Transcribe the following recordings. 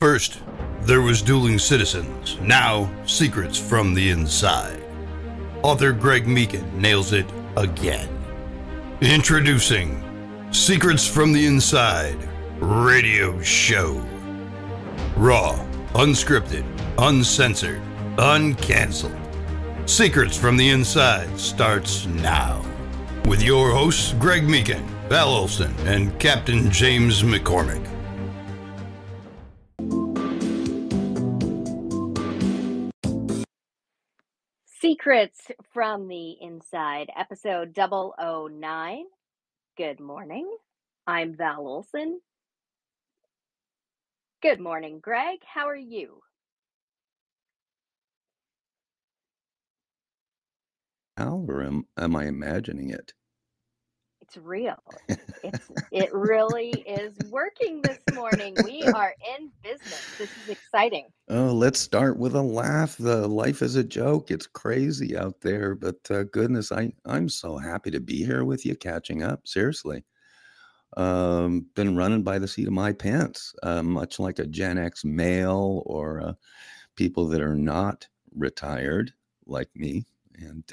First, there was Dueling Citizens, now Secrets from the Inside. Author Greg MEAKIN nails it again. Introducing Secrets from the Inside Radio Show. Raw, unscripted, uncensored, uncanceled. Secrets from the Inside starts now. With your hosts, Greg MEAKIN, Val OLSON, and Captain James McCormick. Secrets from the Inside, episode 009. Good morning. I'm Val OLSON. Good morning, Greg. How are you? Or am I imagining it? It's real. It really is working this morning. We are in business. This is exciting. Oh, let's start with a laugh. Life is a joke. It's crazy out there, but goodness, I'm so happy to be here with you, catching up. Seriously, been running by the seat of my pants, much like a Gen X male or people that are not retired like me, and.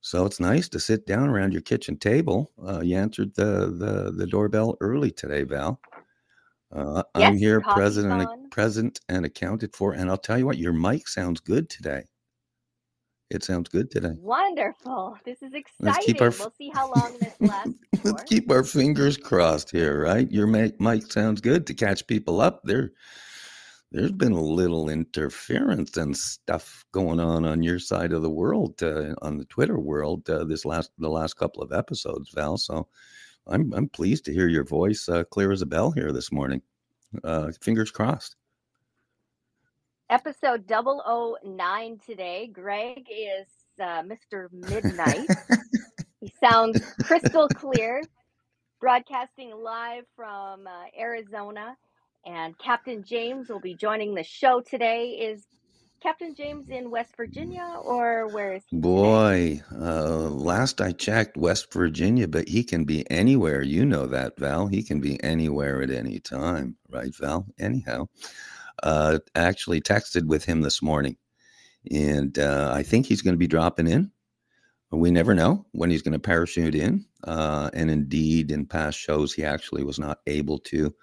So it's nice to sit down around your kitchen table. You answered the doorbell early today, Val. Yes, I'm here, coffee's present and accounted for. And I'll tell you what, your mic sounds good today. It sounds good today. Wonderful. This is exciting. We'll see how long this lasts for. Let's keep our fingers crossed here, right? Your mic sounds good to catch people up. There's been a little interference and stuff going on your side of the world, on the Twitter world, the last couple of episodes, Val. So I'm pleased to hear your voice clear as a bell here this morning. Fingers crossed. Episode 009 today. Greg is Mr. Midnight. He sounds crystal clear, broadcasting live from Arizona. And Captain James will be joining the show today. Is Captain James in West Virginia, or where is he today? Last I checked, West Virginia, but he can be anywhere. You know that, Val. He can be anywhere at any time, right, Val? Anyhow, actually texted with him this morning, and I think he's going to be dropping in. We never know when he's going to parachute in. And indeed, in past shows, he actually was not able to.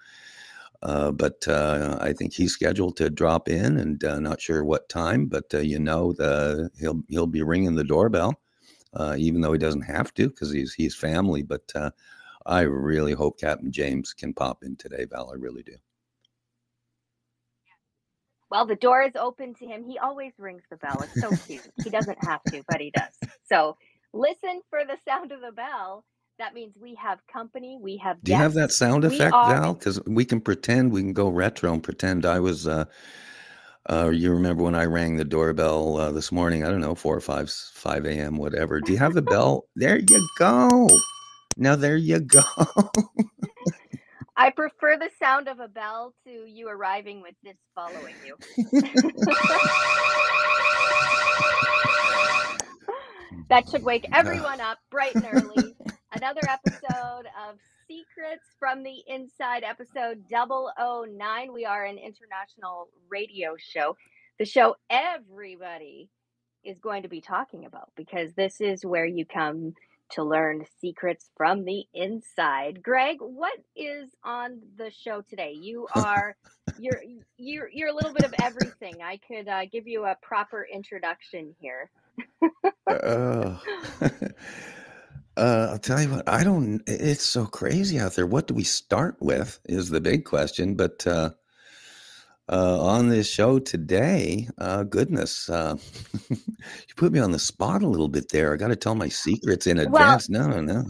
But I think he's scheduled to drop in, and not sure what time, but he'll be ringing the doorbell, even though he doesn't have to because he's family. But I really hope Captain James can pop in today, Val. I really do. Well, the door is open to him. He always rings the bell. It's so cute. He doesn't have to, but he does. So listen for the sound of the bell. That means we have company, we have guests. Do you have that sound effect, Val? Because we can go retro and pretend I was, you remember when I rang the doorbell this morning, I don't know, 4 or 5 a.m., whatever. Do you have the bell? There you go. Now there you go. I prefer the sound of a bell to you arriving with this following you. That should wake everyone up bright and early. Another episode of Secrets from the Inside, episode 009. We are an international radio show, the show everybody is going to be talking about, because this is where you come to learn secrets from the inside. Greg, what is on the show today? You're a little bit of everything. I could give you a proper introduction here. I'll tell you what, it's so crazy out there. What do we start with is the big question. But on this show today, goodness, you put me on the spot a little bit there. I got to tell my secrets in advance. No.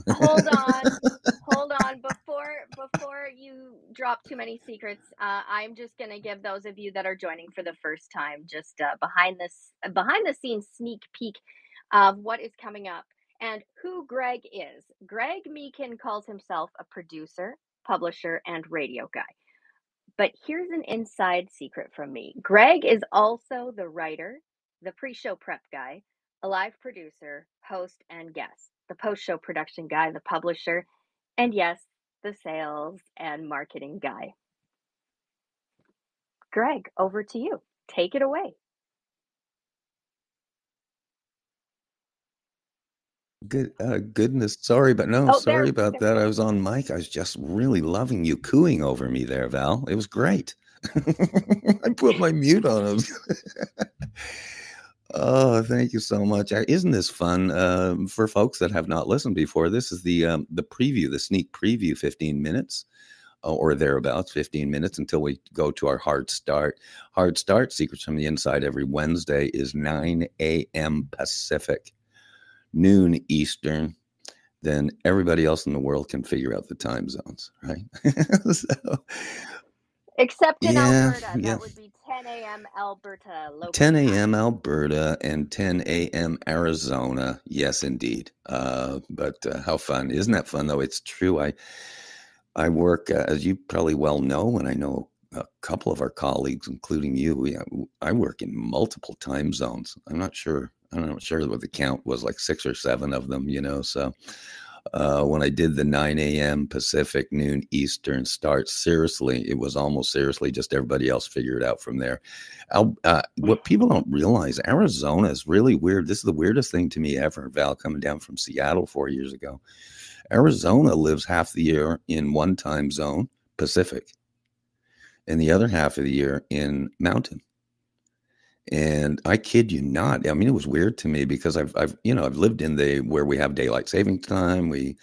Hold on. Before you drop too many secrets, I'm just going to give those of you that are joining for the first time just behind the scenes sneak peek of what is coming up and who Greg is. Greg MEAKIN calls himself a producer, publisher, and radio guy. But here's an inside secret from me. Greg is also the writer, the pre-show prep guy, a live producer, host, and guest, the post-show production guy, the publisher, and yes, the sales and marketing guy. Greg, over to you. Take it away. Goodness, sorry, but no, Oh, sorry there about we that. I go. was on mic. I was just really loving you cooing over me there, Val. It was great. I put my mute on. Oh, thank you so much. Isn't this fun? For folks that have not listened before, this is the preview, the sneak preview, 15 minutes or thereabouts, 15 minutes until we go to our hard start. Hard start, Secrets from the Inside, every Wednesday is 9 a.m. Pacific, noon Eastern. Then everybody else in the world can figure out the time zones, right? So, Except in yeah, Alberta, yeah. that would be 10 a.m. Alberta local 10 time. a.m. Alberta and 10 a.m. Arizona. Yes, indeed. But how fun. Isn't that fun, though? It's true. I work, as you probably well know, and I know a couple of our colleagues, including you, I work in multiple time zones. I'm not sure what the count was, like 6 or 7 of them, so when I did the 9 a.m. Pacific, noon Eastern start, seriously, it was almost seriously just everybody else figure it out from there. What people don't realize, Arizona is really weird. This is the weirdest thing to me ever, Val, coming down from Seattle 4 years ago. Arizona lives half the year in one time zone, Pacific, and the other half of the year in Mountain. And I kid you not. I mean, it was weird to me because I've lived in where we have daylight saving time. We,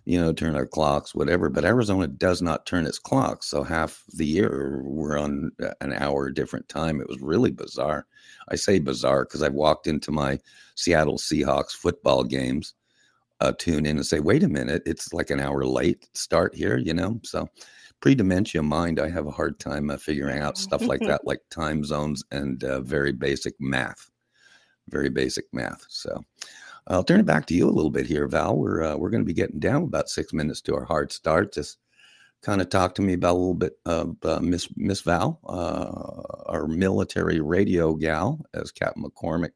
turn our clocks, whatever. But Arizona does not turn its clocks. So half the year we're on an hour different time. It was really bizarre. I say bizarre because I've walked into my Seattle Seahawks football games, tune in and say, wait a minute, it's like an hour late start here, So pre-dementia mind, I have a hard time figuring out stuff like that, like time zones and very basic math. So I'll turn it back to you a little bit here, Val. We're going to be getting down about 6 minutes to our hard start. Just kind of talk to me about a little bit of Miss Val, our military radio gal, as Captain McCormick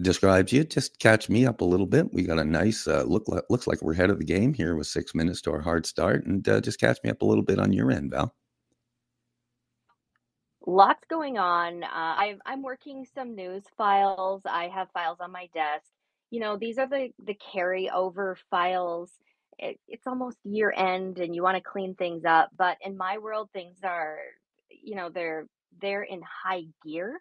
describes you. Just catch me up a little bit. We got a nice looks like we're ahead of the game here with 6 minutes to our hard start, and just catch me up a little bit on your end, Val. Lots going on. I'm working some news files. I have files on my desk. These are the carryover files. It's almost year end, and you want to clean things up. But in my world, things are, they're in high gear.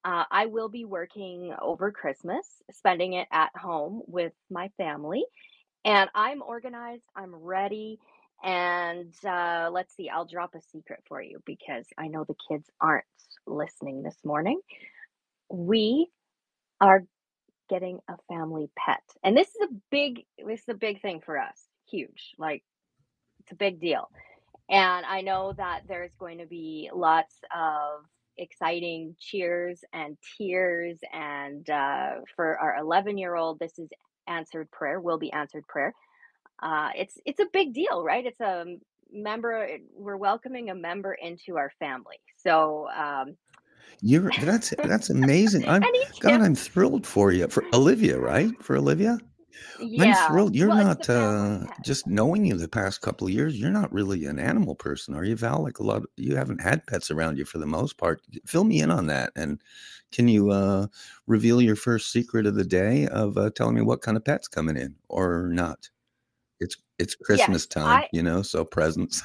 I will be working over Christmas, spending it at home with my family. And I'm organized, I'm ready. And let's see, I'll drop a secret for you because I know the kids aren't listening this morning. We are getting a family pet. And this is a big thing for us. Huge. Like it's a big deal. And I know that there's going to be lots of exciting cheers and tears. And for our 11-year-old, this is answered prayer, will be answered prayer. It's a big deal, right? It's a member. We're welcoming a member into our family. So, That's amazing. any I'm tips? thrilled for you, for Olivia, right? For Olivia. I'm Yeah. thrilled. You're Well, it's the not family pet. just knowing you the past couple of years. You're not really an animal person, are you, Val? Like you haven't had pets around you for the most part. Fill me in on that, and can you reveal your first secret of the day of telling me what kind of pet's coming in or not? It's Yes, Christmas time, so presents.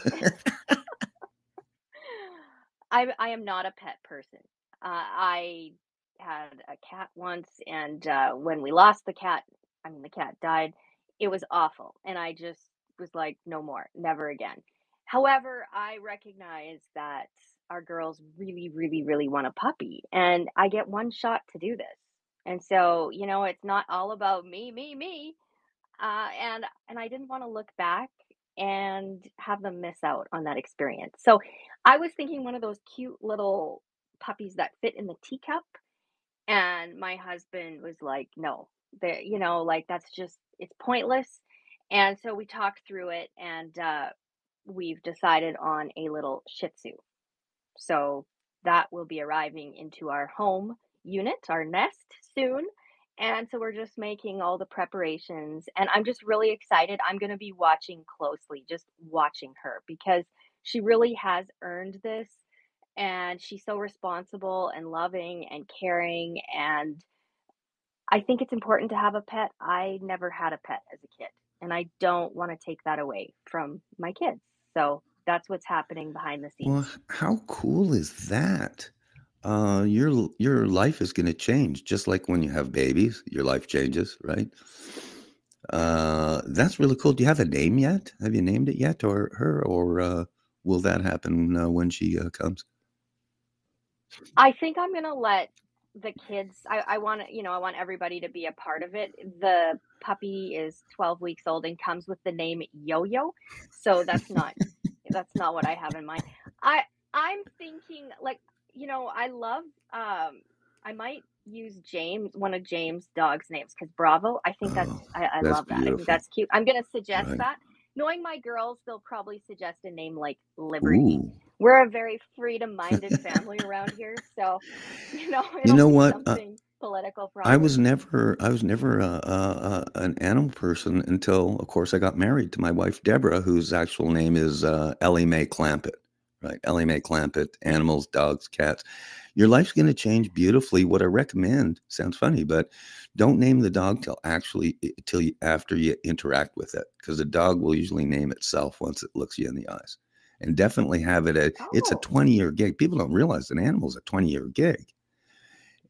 I am not a pet person. I had a cat once, and when we lost the cat, I mean, the cat died. It was awful, and I just was like, no more, never again. However, I recognize that our girls really, really, really want a puppy, and I get one shot to do this. And so, it's not all about me, me, me. And I didn't want to look back and have them miss out on that experience. So I was thinking one of those cute little puppies that fit in the teacup. And my husband was like, no, like that's just, it's pointless. And so we talked through it, and we've decided on a little Shih Tzu. So that will be arriving into our home unit, our nest soon. And so we're just making all the preparations. And I'm just really excited. I'm going to be watching closely, just watching her because she really has earned this. and she's so responsible and loving and caring, and I think it's important to have a pet. I never had a pet as a kid, and I don't wanna take that away from my kids. So, that's what's happening behind the Well, scenes. how cool is that? Your life is gonna change just like when you have babies, your life changes, right? That's really cool. Do you have a name yet? Have you named it yet, or her, or will that happen when she comes? I think I'm gonna let the kids. I wanna, I want everybody to be a part of it. The puppy is 12 weeks old and comes with the name Yo-Yo, so that's not what I have in mind. I I'm thinking, like, I love, I might use James, one of James' dog's names, because Bravo. I think Oh, I that's love that. I think beautiful. that's cute. I'm gonna suggest Right. that. Knowing my girls, they'll probably suggest a name like Liberty. Ooh. We're a very freedom-minded family around here, so, You it'll know be what? something political I probably. was never an animal person until, of course, I got married to my wife Deborah, whose actual name is Ellie Mae Clampett. Right, Ellie Mae Clampett. Animals, dogs, cats. Your life's going to change beautifully. What I recommend sounds funny, but don't name the dog after you interact with it, because the dog will usually name itself once it looks you in the eyes. And definitely have it. It's a Oh, 20-year gig. People don't realize an animal's a 20-year gig.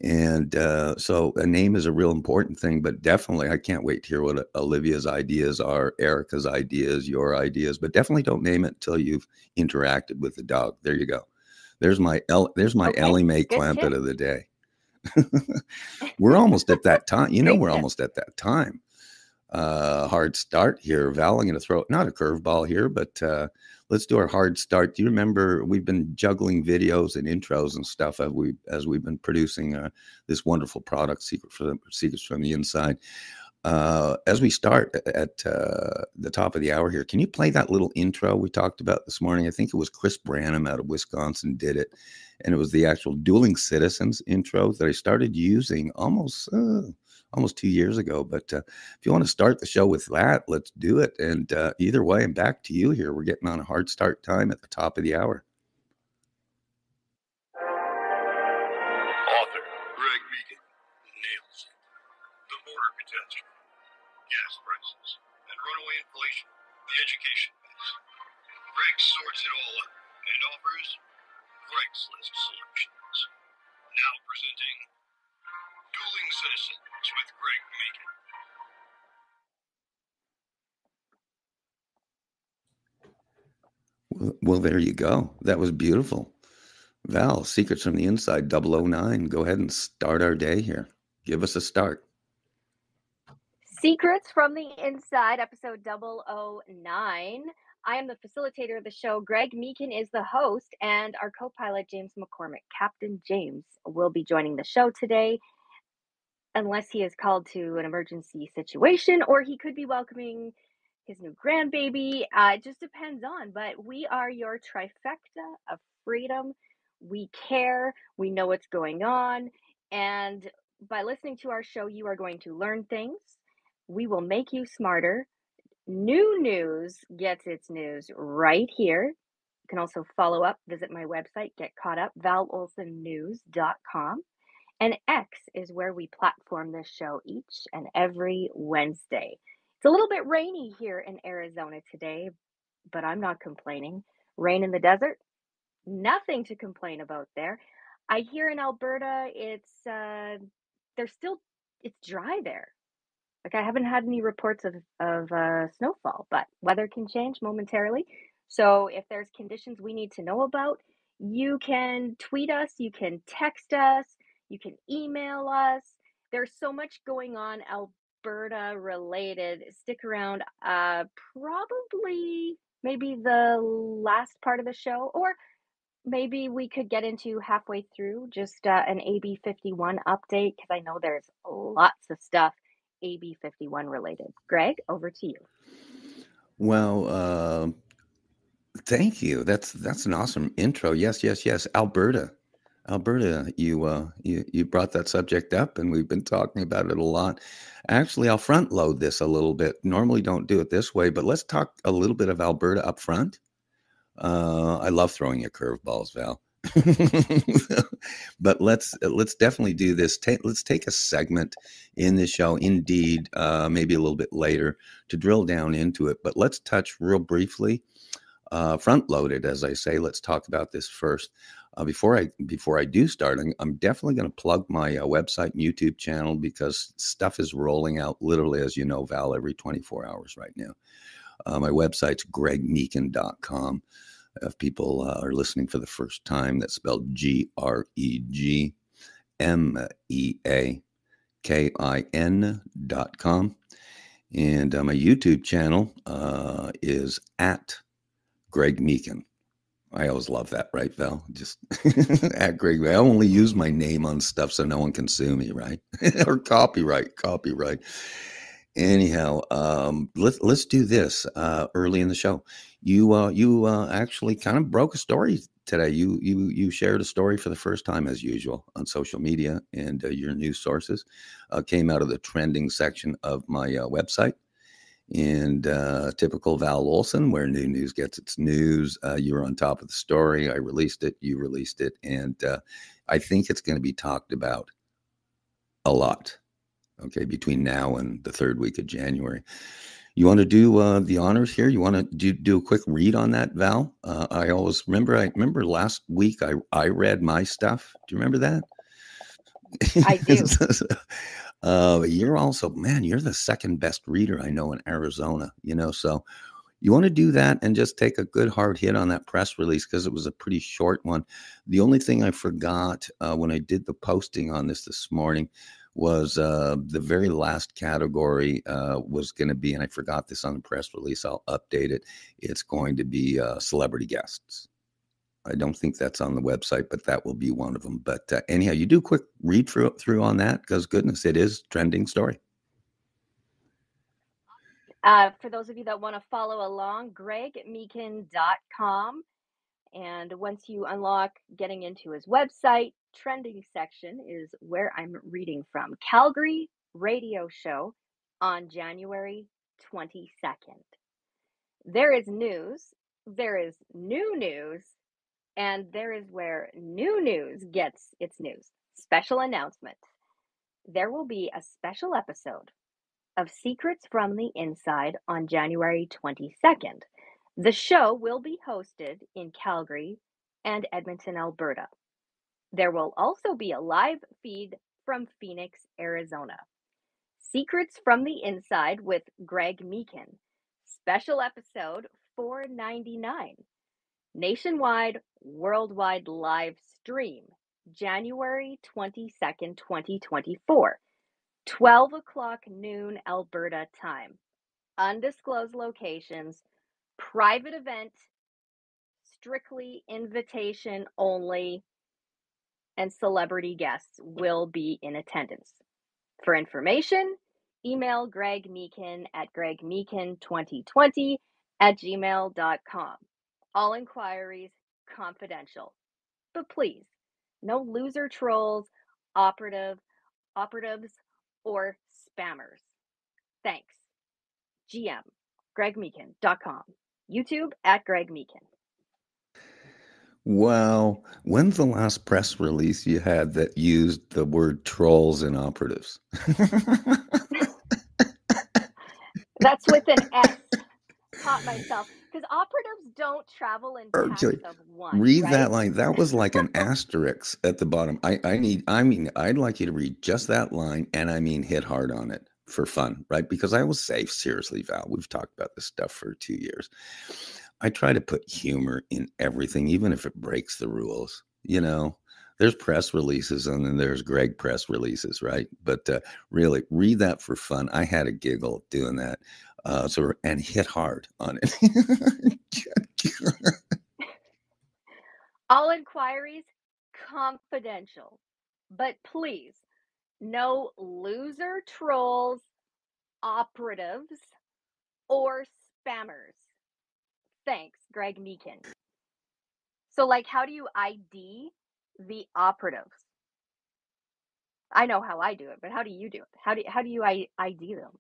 And so a name is a real important thing, but definitely I can't wait to hear what Olivia's ideas are, Erica's ideas, your ideas, but definitely don't name it until you've interacted with the dog. There you go. There's my okay, Ellie Mae good tip. Clampett of the day. We're almost at that time. Great We're tip. almost at that time. Hard start here, Val. I'm going to throw not a curveball here, but let's do our hard start. Do you remember we've been juggling videos and intros and stuff as we've been producing this wonderful product, Secrets from the Inside. As we start at the top of the hour here, can you play that little intro we talked about this morning? I think it was Chris Branham out of Wisconsin did it, and it was the actual Dueling Citizens intro that I started using almost 2 years ago. But if you want to start the show with that, let's do it. And either way, I'm back to you here. We're getting on a hard start time at the top of the hour. Author Greg Meakin nails it. The border catastrophe, gas prices, and runaway inflation, the education mess. Greg sorts it all out and offers Greg's List solutions. Now presenting Dueling Citizens with Greg Meakin. Well, there you go. That was beautiful. Val, Secrets from the Inside 009. Go ahead and start our day here. Give us a start. Secrets from the Inside, episode 009. I am the facilitator of the show. Greg Meakin is the host, and our co pilot, James McCormick. Captain James will be joining the show today, unless he is called to an emergency situation, or he could be welcoming his new grandbaby. It just depends on, but we are your trifecta of freedom. We care, we know what's going on, and by listening to our show, you are going to learn things. We will make you smarter. New news gets its news right here. You can also follow up, visit my website, get caught up, valolsonnews.com. And X is where we platform this show each and every Wednesday. It's a little bit rainy here in Arizona today, but I'm not complaining. Rain in the desert, nothing to complain about there. I hear in Alberta there's still it's dry there. Like, I haven't had any reports of snowfall, but weather can change momentarily. So if there's conditions we need to know about, you can tweet us, you can text us, you can email us. There's so much going on Alberta related. Stick around. Probably maybe the last part of the show, or maybe we could get into halfway through just an AB 51 update, because I know there's lots of stuff AB 51 related. Greg, over to you. Well, thank you. That's an awesome intro. Yes, yes, yes. Alberta, you brought that subject up, and we've been talking about it a lot. Actually, I'll front load this a little bit. Normally, don't do it this way, but let's talk a little bit of Alberta up front. I love throwing you curveballs, Val. But let's definitely do this. Let's take a segment in this show, indeed, maybe a little bit later, to drill down into it. But let's touch real briefly, front loaded, as I say. Let's talk about this first. Before I do start, I'm definitely going to plug my website and YouTube channel, because stuff is rolling out literally, as you know, Val, every 24 hours right now. My website's gregmeakin.com. If people are listening for the first time, that's spelled GregMeakin.com. And my YouTube channel is at Greg Meakin. I always love that, right, Val? Just at Greg. I only use my name on stuff so no one can sue me, right? Or copyright. Anyhow, let's do this early in the show. You actually kind of broke a story today. You shared a story for the first time, as usual, on social media, and your news sources came out of the trending section of my website. And typical Val Olson, where new news gets its news. You were on top of the story. I released it. You released it, and I think it's going to be talked about a lot. Okay, between now and the third week of January. You want to do the honors here? You want to do a quick read on that, Val? I always remember. I remember last week I read my stuff. Do you remember that? I do. You're also, man, you're the second best reader I know in Arizona. So you want to do that and just take a good hard hit on that press release, because it was a pretty short one. The only thing I forgot when I did the posting on this morning was the very last category was going to be, and I forgot this on the press release, I'll update it. It's going to be celebrity guests. I don't think that's on the website, but that will be one of them. But anyhow, you do a quick read through on that, because goodness, it is a trending story. For those of you that want to follow along, gregmeakin.com. And once you unlock getting into his website, trending section is where I'm reading from. Calgary radio show on January 22nd. There is news, there is new news, and there is where new news gets its news. Special announcement. There will be a special episode of Secrets from the Inside on January 22nd. The show will be hosted in Calgary and Edmonton, Alberta. There will also be a live feed from Phoenix, Arizona. Secrets from the Inside with Greg Meakin. Special episode $4.99. Nationwide, worldwide live stream, January 22nd, 2024. 12 o'clock noon Alberta time. Undisclosed locations, private event, strictly invitation only, and celebrity guests will be in attendance. For information, email Greg Meakin at gregmeakin2020@gmail.com. All inquiries confidential. But please, no loser trolls, operatives, or spammers. Thanks. GM, gregmeakin.com. YouTube at Greg Meakin. Wow. When's the last press release you had that used the word trolls and operatives? That's with an S. Caught myself. Because operatives don't travel in packs of one. Read right? that line. That was like an asterisk at the bottom. I'd like you to read just that line, and hit hard on it for fun, right? Because I will say, seriously, Val, we've talked about this stuff for 2 years. I try to put humor in everything, even if it breaks the rules. There's press releases and then there's Greg press releases, right? But really, read that for fun. I had a giggle doing that. And hit hard on it. All inquiries confidential. But please, no loser trolls, operatives, or spammers. Thanks, Greg Meakin. So, how do you ID the operatives? I know how I do it, but how do you do it? How do you ID them?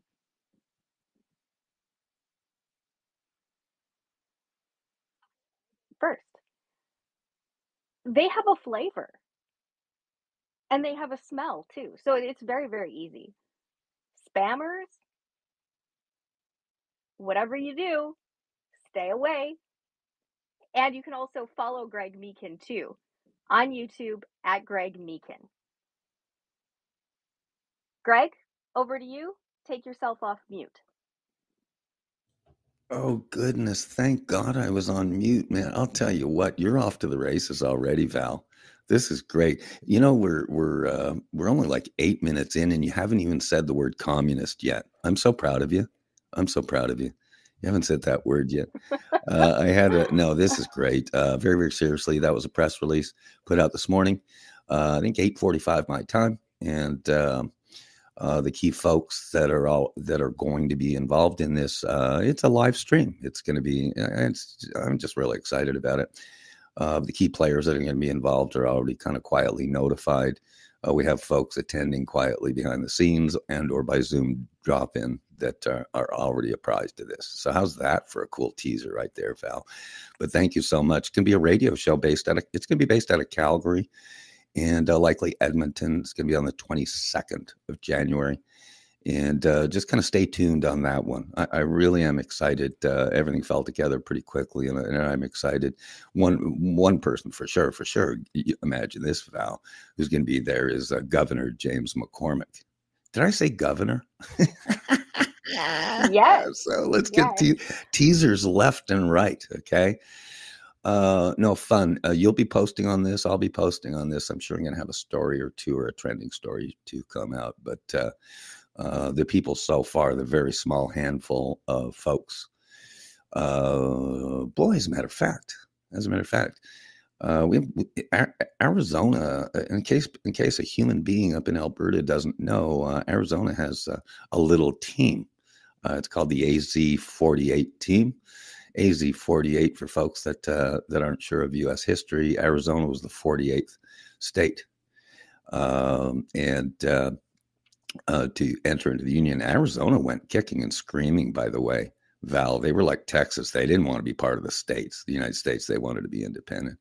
First, they have a flavor and they have a smell too. So it's very, very easy. Spammers, whatever you do, stay away. And you can also follow Greg Meakin too on YouTube at Greg Meakin. Greg, over to you. Take yourself off mute. Oh goodness, thank God I was on mute, man. I'll tell you what, you're off to the races already, Val. This is great. You know, we're only like 8 minutes in, and you haven't even said the word communist yet. I'm so proud of you. I'm so proud of you. You haven't said that word yet. No, this is great. Very, very seriously. That was a press release put out this morning. I think 8:45 my time, and the key folks that are going to be involved in this. It's a live stream. It's going to be. I'm just really excited about it. The key players that are going to be involved are already kind of quietly notified. We have folks attending quietly behind the scenes and or by Zoom drop-in that are already apprised of this. So how's that for a cool teaser right there, Val? But thank you so much. It's going to be a radio show it's going to be based out of Calgary and likely Edmonton. It's going to be on the 22nd of January. And just kind of stay tuned on that one. I really am excited. Everything fell together pretty quickly, and I'm excited. One person for sure. Imagine this, Val, who's going to be there is Governor James McCormick. Did I say governor? Yes. So let's get teasers left and right, okay? No, fun. You'll be posting on this. I'll be posting on this. I'm sure I'm going to have a story or two or a trending story to come out, but the people so far, the very small handful of folks. Boy, as a matter of fact, Arizona. In case a human being up in Alberta doesn't know, Arizona has a little team. It's called the AZ48 team. AZ48 for folks that aren't sure of U.S. history. Arizona was the 48th state, and to enter into the Union. Arizona went kicking and screaming, by the way, Val. They were like Texas. They didn't want to be part of the United States. They wanted to be independent.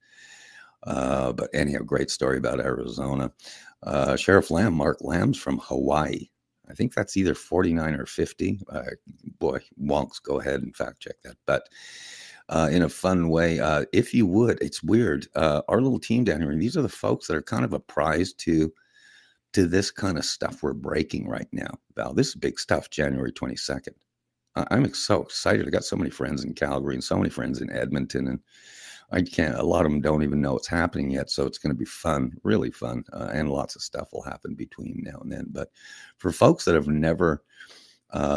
But anyhow, great story about Arizona. Sheriff Mark Lamb's from Hawaii. I think that's either 49 or 50. Boy, wonks, go ahead and fact check that. But in a fun way, if you would, it's weird. Our little team down here, and these are the folks that are kind of apprised to this kind of stuff we're breaking right now. Val, this is big stuff, January 22nd. I'm so excited. I got so many friends in Calgary and so many friends in Edmonton, and a lot of them don't even know it's happening yet. So it's going to be fun, really fun. And lots of stuff will happen between now and then. But for folks that have never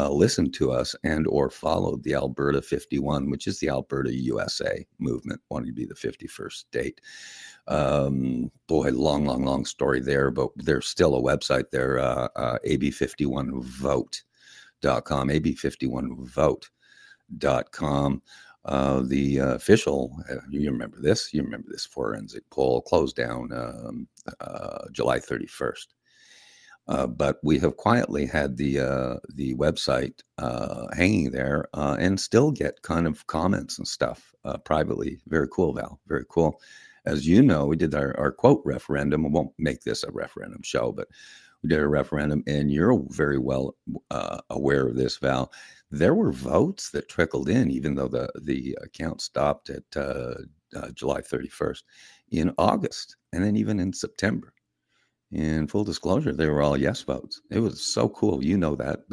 listened to us and or followed the Alberta 51, which is the Alberta USA movement, wanting to be the 51st state. Boy, long story there, but there's still a website there, ab51vote.com, ab51vote.com. The official, you remember this forensic poll closed down July 31st. But we have quietly had the website hanging there and still get kind of comments and stuff privately. Very cool, Val. Very cool. As you know, we did our quote referendum. I won't make this a referendum show, but we did a referendum, and you're very well aware of this, Val. There were votes that trickled in, even though the account stopped at July 31st, in August, and then even in September. In full disclosure, they were all yes votes. It was so cool. You know that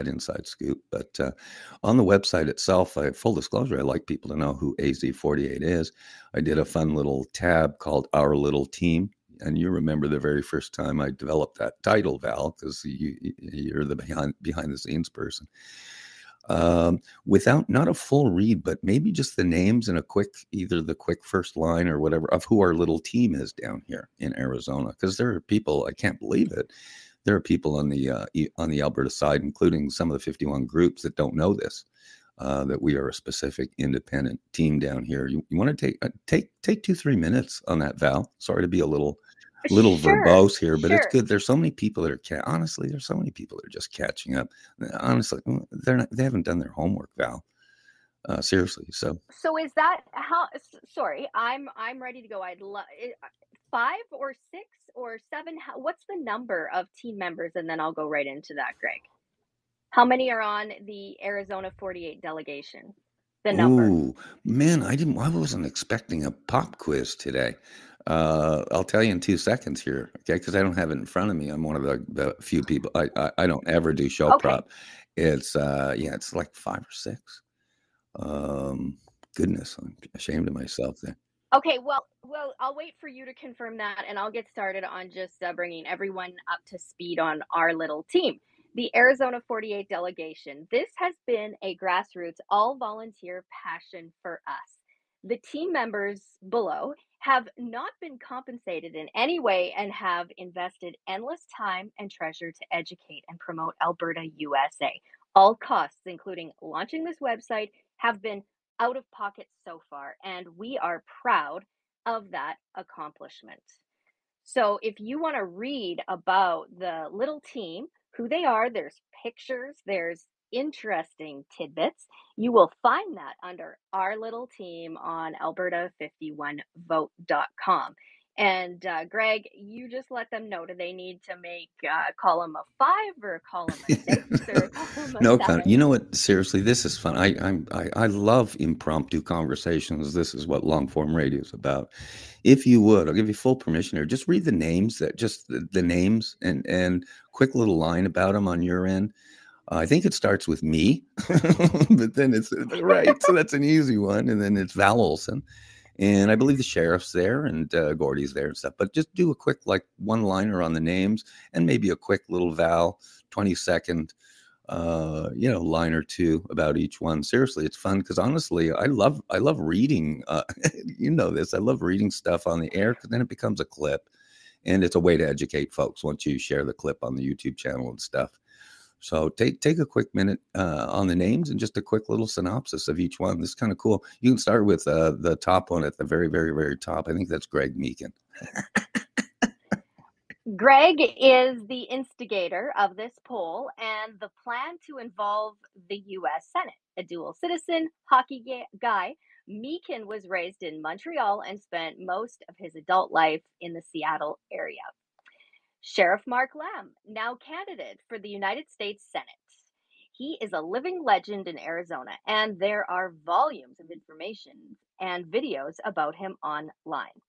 inside scoop. But on the website itself, full disclosure, I like people to know who AZ48 is. I did a fun little tab called Our Little Team. And you remember the very first time I developed that title, Val, because you're the behind the scenes person. Without not a full read, but maybe just the names and either the quick first line or whatever of who our little team is down here in Arizona. Because there are people, I can't believe it. There are people on the Alberta side, including some of the 51 groups that don't know this, that we are a specific independent team down here. You want to take 2-3 minutes on that, Val? Sorry to be a little verbose here, but it's good. There's so many people that are honestly, there's so many people that are just catching up. Honestly, they haven't done their homework, Val. Seriously. So So is that how? Sorry, I'm ready to go. I'd love 5 or 6 or 7. What's the number of team members? And then I'll go right into that, Greg. How many are on the Arizona 48 delegation? The number. ooh, man, I wasn't expecting a pop quiz today. I'll tell you in 2 seconds here, okay? Because I don't have it in front of me. I'm one of the few people. I don't ever do show Okay. prop. It's yeah, it's like 5 or 6. Um, Goodness, I'm ashamed of myself there. Okay, well, I'll wait for you to confirm that, and I'll get started on just bringing everyone up to speed on our little team. The Arizona 48 delegation. This has been a grassroots, all volunteer passion for us. The team members below have not been compensated in any way and have invested endless time and treasure to educate and promote Alberta USA. All costs, including launching this website, have been out of pocket so far, and we are proud of that accomplishment. So, if you want to read about the little team, who they are, there's pictures, there's interesting tidbits. You will find that under our little team on alberta51vote.com. And Greg, you just let them know. Do they need to make column a 5 or column a 6 or column a No, 7? you know what? Seriously, this is fun. I love impromptu conversations. This is what long form radio is about. If you would, I'll give you full permission here. Just read the names, that just the names, and quick little line about them on your end. I think it starts with me, but then it's right. So that's an easy one, and then it's Val Olson, and I believe the sheriff's there and Gordy's there and stuff. But just do a quick like one liner on the names, and maybe a quick little Val 20-second line or two about each one. Seriously, it's fun because honestly, I love reading. You know this. I love reading stuff on the air because then it becomes a clip, and it's a way to educate folks once you share the clip on the YouTube channel and stuff. So take a quick minute on the names and just a quick little synopsis of each one. This is kind of cool. You can start with the top one at the very, very, very top. I think that's Greg Meakin. Greg is the instigator of this poll and the plan to involve the U.S. Senate. A dual citizen, hockey guy, Meakin was raised in Montreal and spent most of his adult life in the Seattle area. Sheriff Mark Lamb, now candidate for the United States Senate. He is a living legend in Arizona, and there are volumes of information and videos about him online.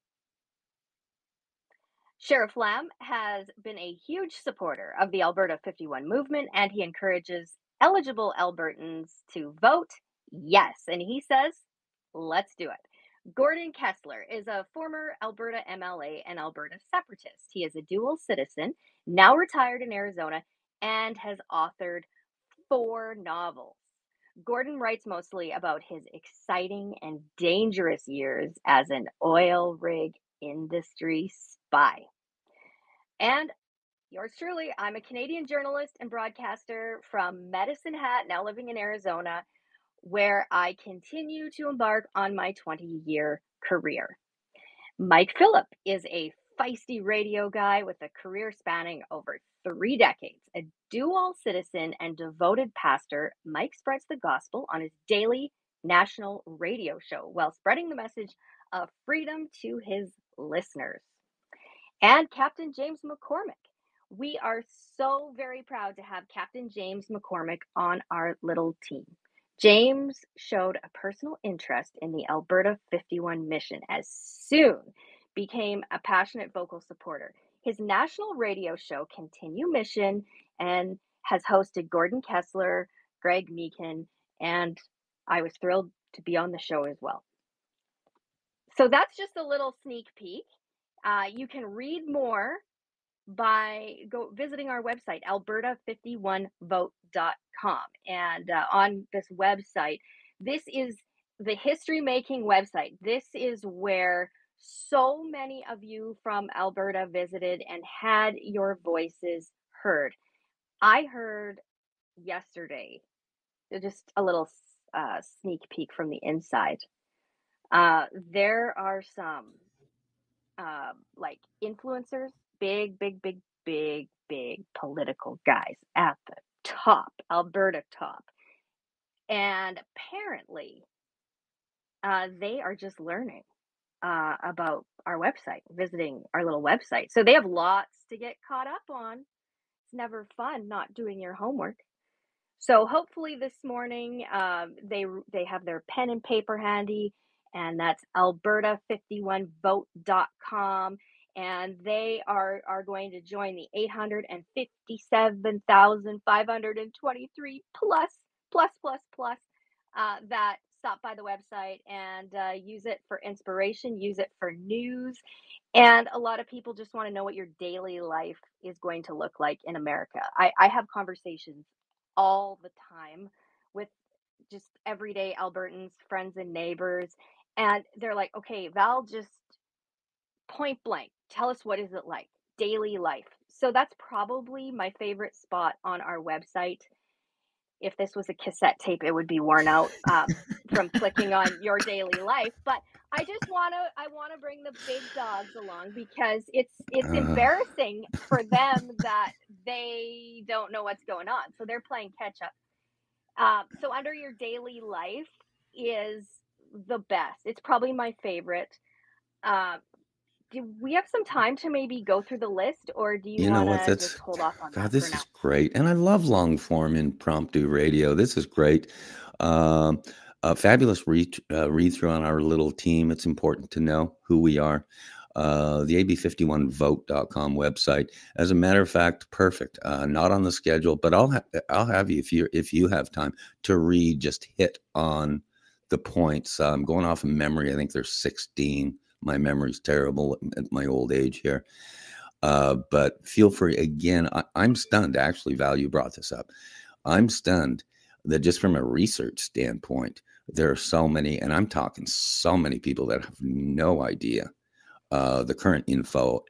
Sheriff Lamb has been a huge supporter of the Alberta 51 movement, and he encourages eligible Albertans to vote yes. And he says, let's do it. Gordon Kessler is a former Alberta MLA and Alberta separatist. He is a dual citizen, now retired in Arizona, and has authored 4 novels. Gordon writes mostly about his exciting and dangerous years as an oil rig industry spy. And yours truly, I'm a Canadian journalist and broadcaster from Medicine Hat, now living in Arizona, where I continue to embark on my 20-year career. Mike Phillip is a feisty radio guy with a career spanning over 3 decades. A dual citizen and devoted pastor, Mike spreads the gospel on his daily national radio show while spreading the message of freedom to his listeners. And Captain James McCormick. We are so very proud to have Captain James McCormick on our little team. James showed a personal interest in the Alberta 51 mission as soon became a passionate vocal supporter. His national radio show, Continue Mission, and has hosted Gordon Kessler, Greg Meakin, and I was thrilled to be on the show as well. So that's just a little sneak peek. You can read more by visiting our website, alberta51vote.com. And on this website, this is the history making website. This is where so many of you from Alberta visited and had your voices heard. I heard yesterday, just a little sneak peek from the inside. There are some like influencers, big political guys at the top, Alberta top. And apparently, they are just learning about our website, visiting our little website. So they have lots to get caught up on. It's never fun not doing your homework. So hopefully this morning, they have their pen and paper handy, and that's Alberta51vote.com, and they are going to join the 857,523 plus that stop by the website and use it for inspiration, use it for news, and a lot of people just want to know what your daily life is going to look like in America. I have conversations all the time with just everyday Albertans, friends and neighbors. And they're like, okay, Val, just point blank, tell us, what is it like? Daily life. So that's probably my favorite spot on our website. If this was a cassette tape, it would be worn out from clicking on your daily life. But I want to bring the big dogs along because it's embarrassing for them that they don't know what's going on. So they're playing catch up. So under your daily life is the best. It's probably my favorite. Do we have some time to maybe go through the list, or do you You know want what? to just That's hold off on God. that for This now? is great, and I love long form impromptu radio. This is great. Um, a fabulous read through on our little team. It's important to know who we are. The ab51vote.com website. As a matter of fact, perfect. Not on the schedule, but I'll have you if you have time to read. Just hit on the points. I'm going off of memory. I think there's 16. My memory's terrible at my old age here. But feel free. Again, I'm stunned. Actually, Val, you brought this up. I'm stunned that just from a research standpoint, there are so many, and I'm talking so many people that have no idea the current info,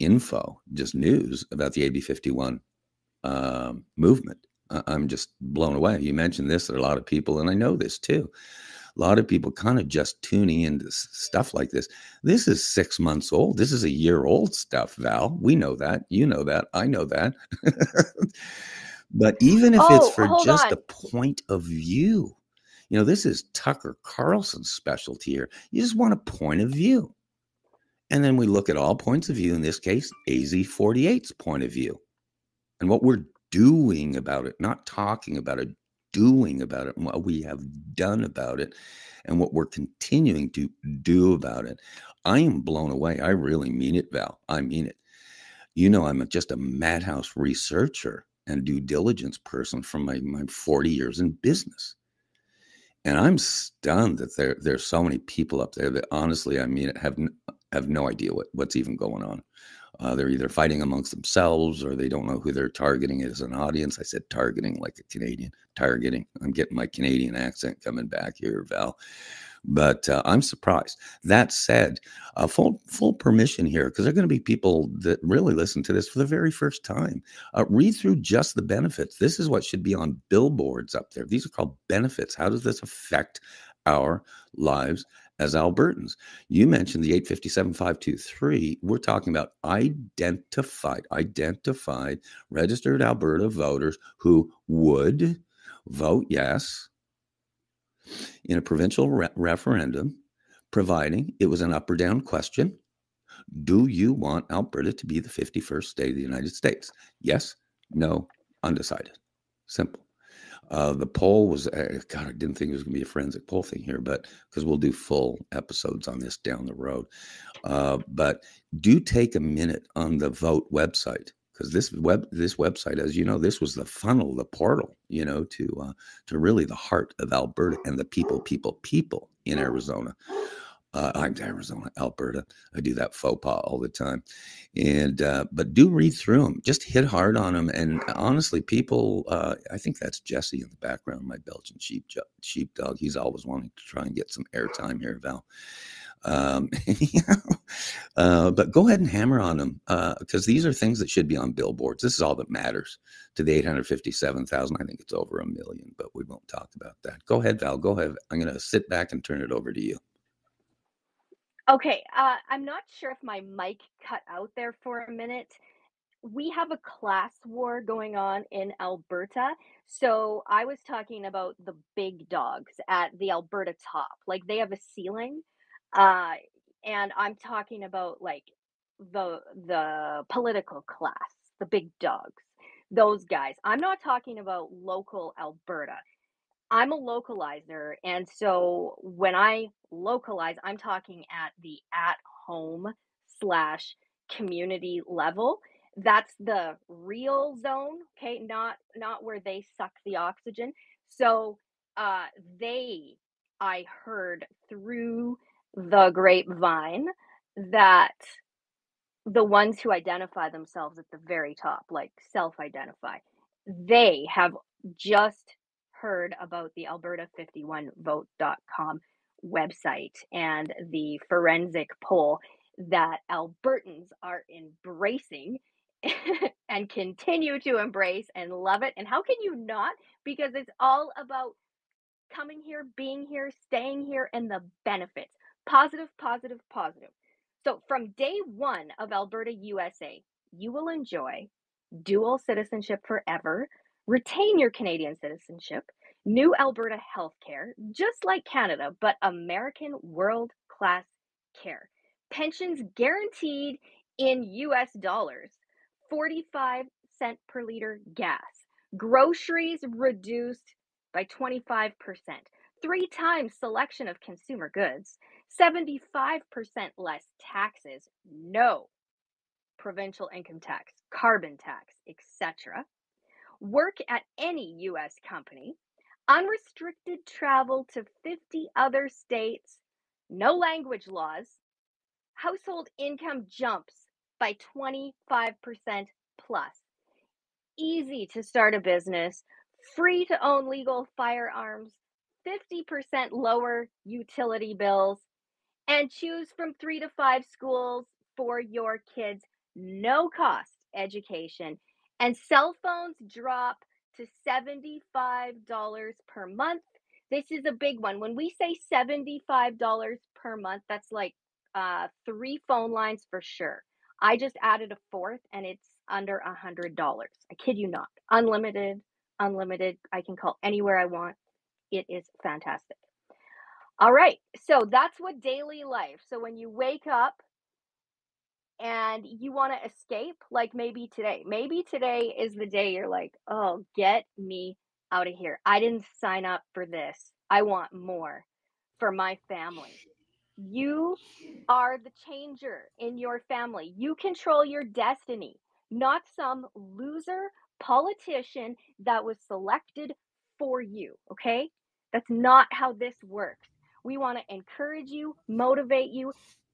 just news about the AB51 movement. I'm just blown away. You mentioned this, there are a lot of people, and I know this too. A lot of people kind of just tuning into stuff like this. This is 6 months old. This is a year old stuff, Val. We know that. You know that. I know that. But even if it's for Hold just on. a point of view, this is Tucker Carlson's specialty here. You just want a point of view. And then we look at all points of view, in this case, AZ48's point of view. And what we're doing about it, not talking about it, doing about it, and what we have done about it, and what we're continuing to do about it. I am blown away. I really mean it, Val. I mean it. I'm just a madhouse researcher and due diligence person from my 40 years in business. And I'm stunned that there's so many people up there that honestly, I mean, have no idea what's even going on. They're either fighting amongst themselves or they don't know who they're targeting as an audience. I said targeting like a Canadian. Targeting. I'm getting my Canadian accent coming back here, Val. But I'm surprised. That said, full permission here, because there are going to be people that really listen to this for the very first time. Read through just the benefits. This is what should be on billboards up there. These are called benefits. How does this affect our lives as Albertans? You mentioned the 857-523. We're talking about identified registered Alberta voters who would vote yes in a provincial referendum, providing it was an up or down question. Do you want Alberta to be the 51st state of the United States? Yes, no, undecided. Simple. The poll was, God, I didn't think it was going to be a forensic poll thing here, but because we'll do full episodes on this down the road. But do take a minute on the vote website, because this website, as you know, this was the funnel, the portal, to really the heart of Alberta and the people in Arizona. I'm Alberta. I do that faux pas all the time. And but do read through them. Just hit hard on them. And honestly, people, I think that's Jesse in the background, my Belgian sheepdog. He's always wanting to try and get some airtime here, Val. But go ahead and hammer on them, because these are things that should be on billboards. This is all that matters to the 857,000. I think it's over 1 million, but we won't talk about that. Go ahead, Val. Go ahead. I'm going to sit back and turn it over to you. Okay, I'm not sure if my mic cut out there for a minute. we have a class war going on in Alberta. So I was talking about the big dogs at the Alberta top. Like they have a ceiling. Uh and I'm talking about like the political class, the big dogs. Those guys. I'm not talking about local Alberta. I'm a localizer, and so when I localize, I'm talking at the at home slash community level. That's the real zone, okay? Not where they suck the oxygen. So uh they I heard through the grapevine that the ones who identify themselves at the very top, like self-identify, they have just heard about the Alberta51vote.com website and the forensic poll that Albertans are embracing and continue to embrace and love it. And how can you not? Because it's all about coming here, being here, staying here, and the benefits. Positive, positive, positive. So from day one of Alberta USA, you will enjoy dual citizenship forever, retain your Canadian citizenship, new Alberta healthcare, just like Canada, but American world class care. Pensions guaranteed in US dollars, 45 cents per liter gas, groceries reduced by 25%, 3 times selection of consumer goods, 75% less taxes, no provincial income tax, carbon tax, etc. Work at any US company, unrestricted travel to 50 other states, no language laws, household income jumps by 25% plus, easy to start a business, free to own legal firearms, 50% lower utility bills, and choose from 3 to 5 schools for your kids, no cost education, and cell phones drop to $75 per month. This is a big one. When we say $75 per month, that's like 3 phone lines for sure. I just added a fourth and it's under $100. I kid you not. Unlimited, unlimited. I can call anywhere I want. It is fantastic. All right. So that's what daily life. So when you wake up and you want to escape, like maybe today is the day you're like, oh, get me out of here. I didn't sign up for this. I want more for my family. You are the changer in your family. You control your destiny, not some loser politician that was selected for you. Okay. That's not how this works. We want to encourage you, motivate you,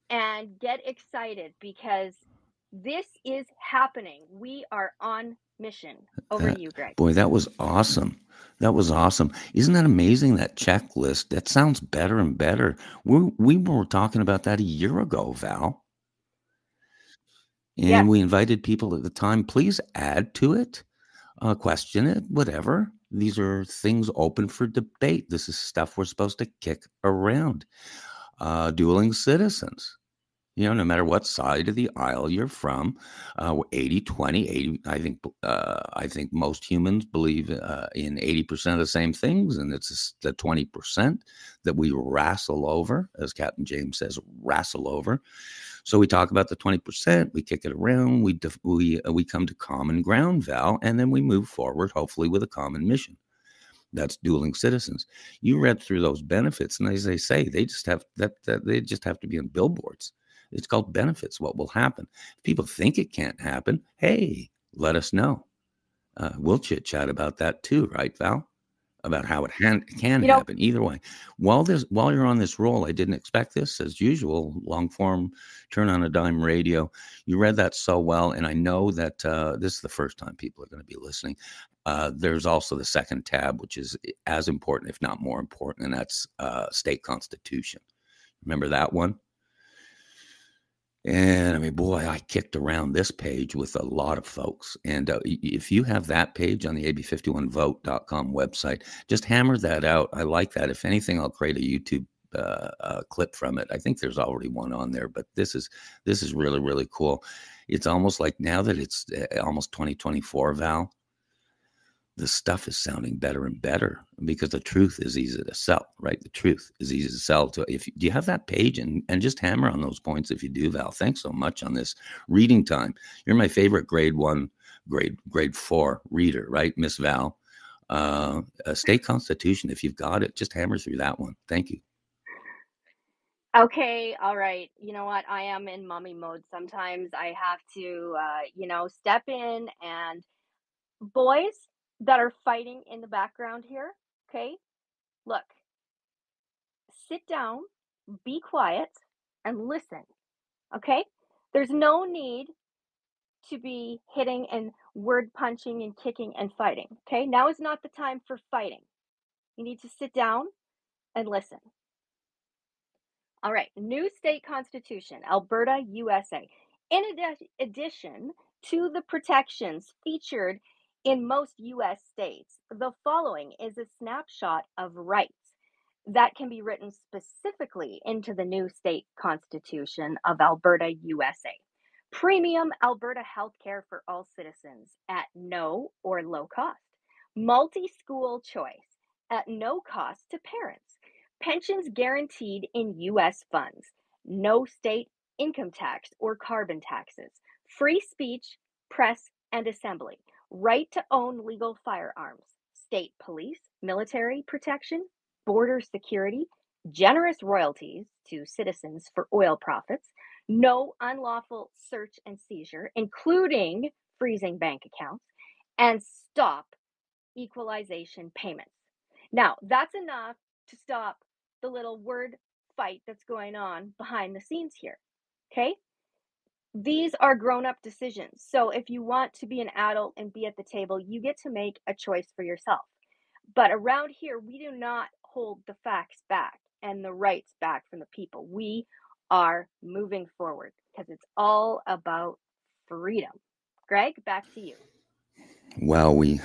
and get excited because this is happening. We are on mission. Over to you, Greg. Boy, that was awesome. That was awesome. Isn't that amazing, that checklist? That sounds better and better. We were talking about that a year ago, Val. And Yes. we invited people at the time, please add to it, question it, whatever. These are things open for debate. This is stuff we're supposed to kick around. Dueling citizens. You know, no matter what side of the aisle you're from, 80-20, 80, I think most humans believe in 80% of the same things, and it's the 20% that we wrestle over, as Captain James says, wrestle over. So we talk about the 20%, we kick it around, we come to common ground, Val, and then we move forward, hopefully with a common mission. That's dueling citizens. You read through those benefits, and as they say, they just have they just have to be on billboards. It's called benefits. What will happen? If people think it can't happen, hey, let us know. We'll chit chat about that too, right, Val? About how it can happen. Either way. While you're on this roll, I didn't expect this. As usual, long form, turn on a dime radio. You read that so well, and I know that this is the first time people are going to be listening. There's also the second tab, which is as important, if not more important, and that's state constitution. Remember that one? And I mean, boy, I kicked around this page with a lot of folks. And if you have that page on the ab51vote.com website, just hammer that out. I like that. If anything, I'll create a YouTube clip from it. I think there's already one on there, but this is really, really cool. It's almost like now that it's almost 2024, Val, the stuff is sounding better and better because the truth is easy to sell, right? The truth is easy to sell. Do you have that page and just hammer on those points if you do, Val? Thanks so much on this reading time. You're my favorite grade 4 reader, right, Miss Val? State Constitution, if you've got it, just hammer through that one. Thank you. Okay, all right. You know what? I am in mommy mode. Sometimes I have to, step in, and boys that are fighting in the background here, okay? Look, sit down, be quiet, and listen, okay? There's no need to be hitting and word punching and kicking and fighting, okay? Now is not the time for fighting. You need to sit down and listen. All right, new state constitution, Alberta, USA. In addition to the protections featured in most US states, the following is a snapshot of rights that can be written specifically into the new state constitution of Alberta, USA. Premium Alberta healthcare for all citizens at no or low cost. Multi-school choice at no cost to parents. Pensions guaranteed in US funds. No state income tax or carbon taxes. Free speech, press, and assembly. Right to own legal firearms. State police, military protection, border security, generous royalties to citizens for oil profits, no unlawful search and seizure, including freezing bank accounts, and stop equalization payments. Now, that's enough to stop the little word fight that's going on behind the scenes here. Okay? These are grown up decisions. So if you want to be an adult and be at the table, you get to make a choice for yourself. But around here, we do not hold the facts back and the rights back from the people. We are moving forward because it's all about freedom. Greg, back to you. Well, we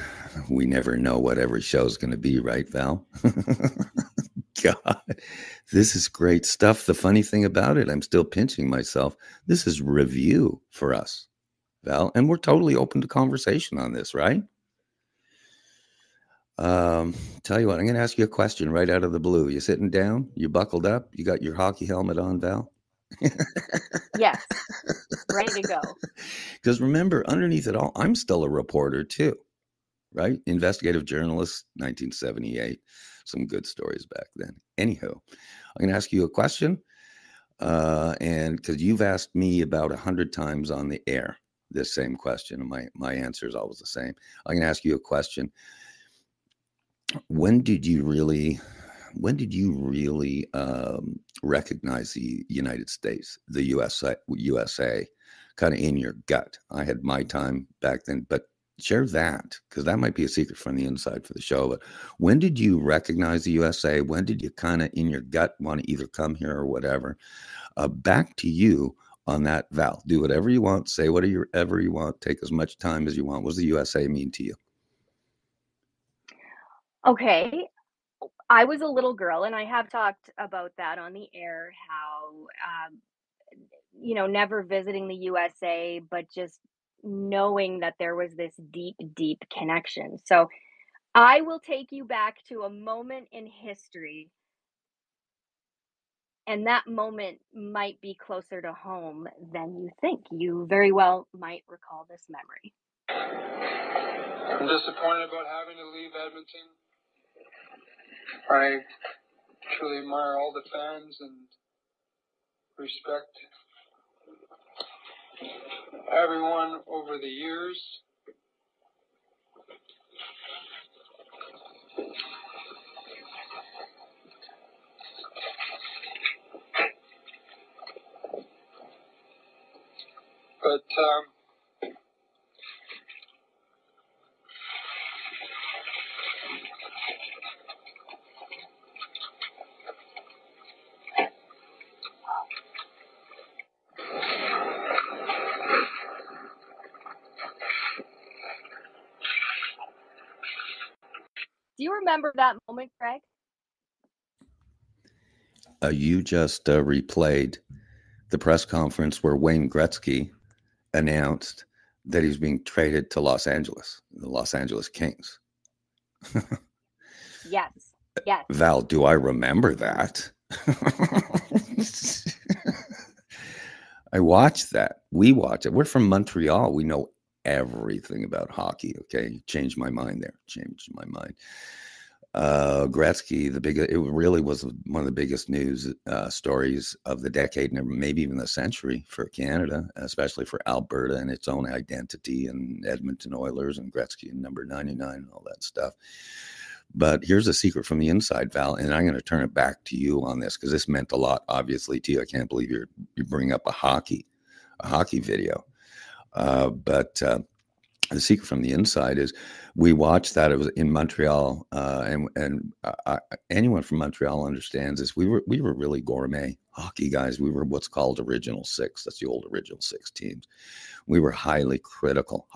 never know what every show is going to be, right, Val? God, this is great stuff. The funny thing about it, I'm still pinching myself. This is review for us, Val, and we're totally open to conversation on this, right? Tell you what, I'm going to ask you a question right out of the blue. You sitting down? You buckled up? You got your hockey helmet on, Val? Yes, ready to go. Because remember, underneath it all, I'm still a reporter too, right? Investigative journalist, 1978. Some good stories back then. Anyhow, I'm going to ask you a question, and because you've asked me about 100 times on the air this same question, and my answer is always the same. I'm going to ask you a question. When did you really recognize the United States, the USA, kind of in your gut? I had my time back then, but share that, because that might be a secret from the inside for the show. But when did you recognize the USA? When did you kind of in your gut want to either come here or whatever? Back to you on that, Val. Do whatever you want, say whatever you want, take as much time as you want. What does the USA mean to you? Okay. I was a little girl, and I have talked about that on the air, how, never visiting the USA, but just knowing that there was this deep, deep connection. So I will take you back to a moment in history, and that moment might be closer to home than you think. You very well might recall this memory. I'm disappointed about having to leave Edmonton. I truly admire all the fans and respect everyone over the years. But Do you remember that moment, Greg? You just replayed the press conference where Wayne Gretzky announced that he was being traded to Los Angeles, the Los Angeles Kings. Yes. Yes. Val, do I remember that? I watched that. We watch it. We're from Montreal. We know everything about hockey. Okay. Changed my mind there. Changed my mind. Gretzky, it really was one of the biggest news stories of the decade, and maybe even the century for Canada, especially for Alberta and its own identity, and Edmonton Oilers and Gretzky and number 99 and all that stuff. But here's a secret from the inside, Val, and I'm going to turn it back to you on this because this meant a lot, obviously, to you. I can't believe you bring up a hockey video. But the secret from the inside is we watched that. It was in Montreal, and anyone from Montreal understands this. We were really gourmet hockey guys. We were what's called Original Six. That's the old Original Six teams. We were highly critical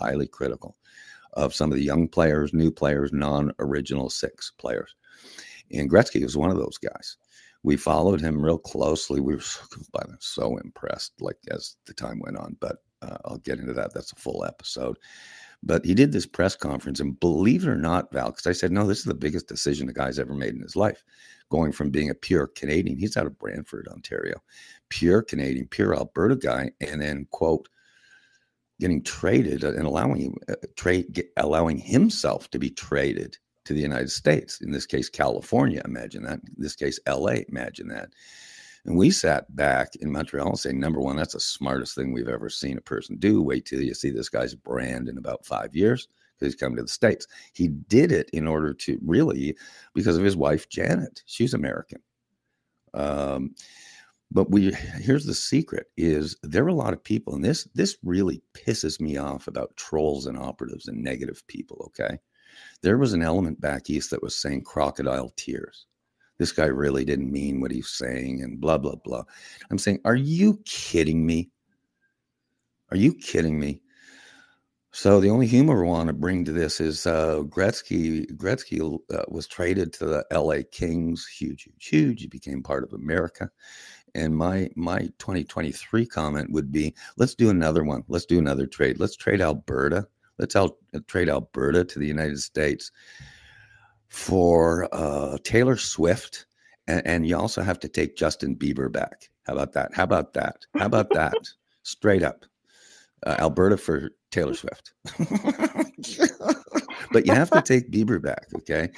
of some of the young players, new players, non-Original Six players. And Gretzky was one of those guys. We followed him real closely. We were so impressed, like as the time went on. But I'll get into that. That's a full episode. But he did this press conference, and believe it or not, Val, because I said, no, this is the biggest decision the guy's ever made in his life. Going from being a pure Canadian, he's out of Brantford, Ontario, pure Canadian, pure Alberta guy, and then, quote, getting traded and allowing himself to be traded to the United States. In this case, California. Imagine that. In this case, LA. Imagine that. And we sat back in Montreal and say, number one, that's the smartest thing we've ever seen a person do. Wait till you see this guy's brand in about 5 years because he's coming to the States. He did it in order to really, because of his wife, Janet. She's American. But here's the secret is there are a lot of people, and this really pisses me off about trolls and operatives and negative people, okay? There was an element back east that was saying crocodile tears. This guy really didn't mean what he's saying and blah, blah, blah. I'm saying, are you kidding me? Are you kidding me? So the only humor I want to bring to this is Gretzky was traded to the LA Kings. Huge. He became part of America. And my 2023 comment would be, let's do another one. Let's do another trade. Let's trade Alberta. Let's trade Alberta to the United States for Taylor Swift. And you also have to take Justin Bieber back. How about that? Straight up. Alberta for Taylor Swift. But you have to take Bieber back, okay?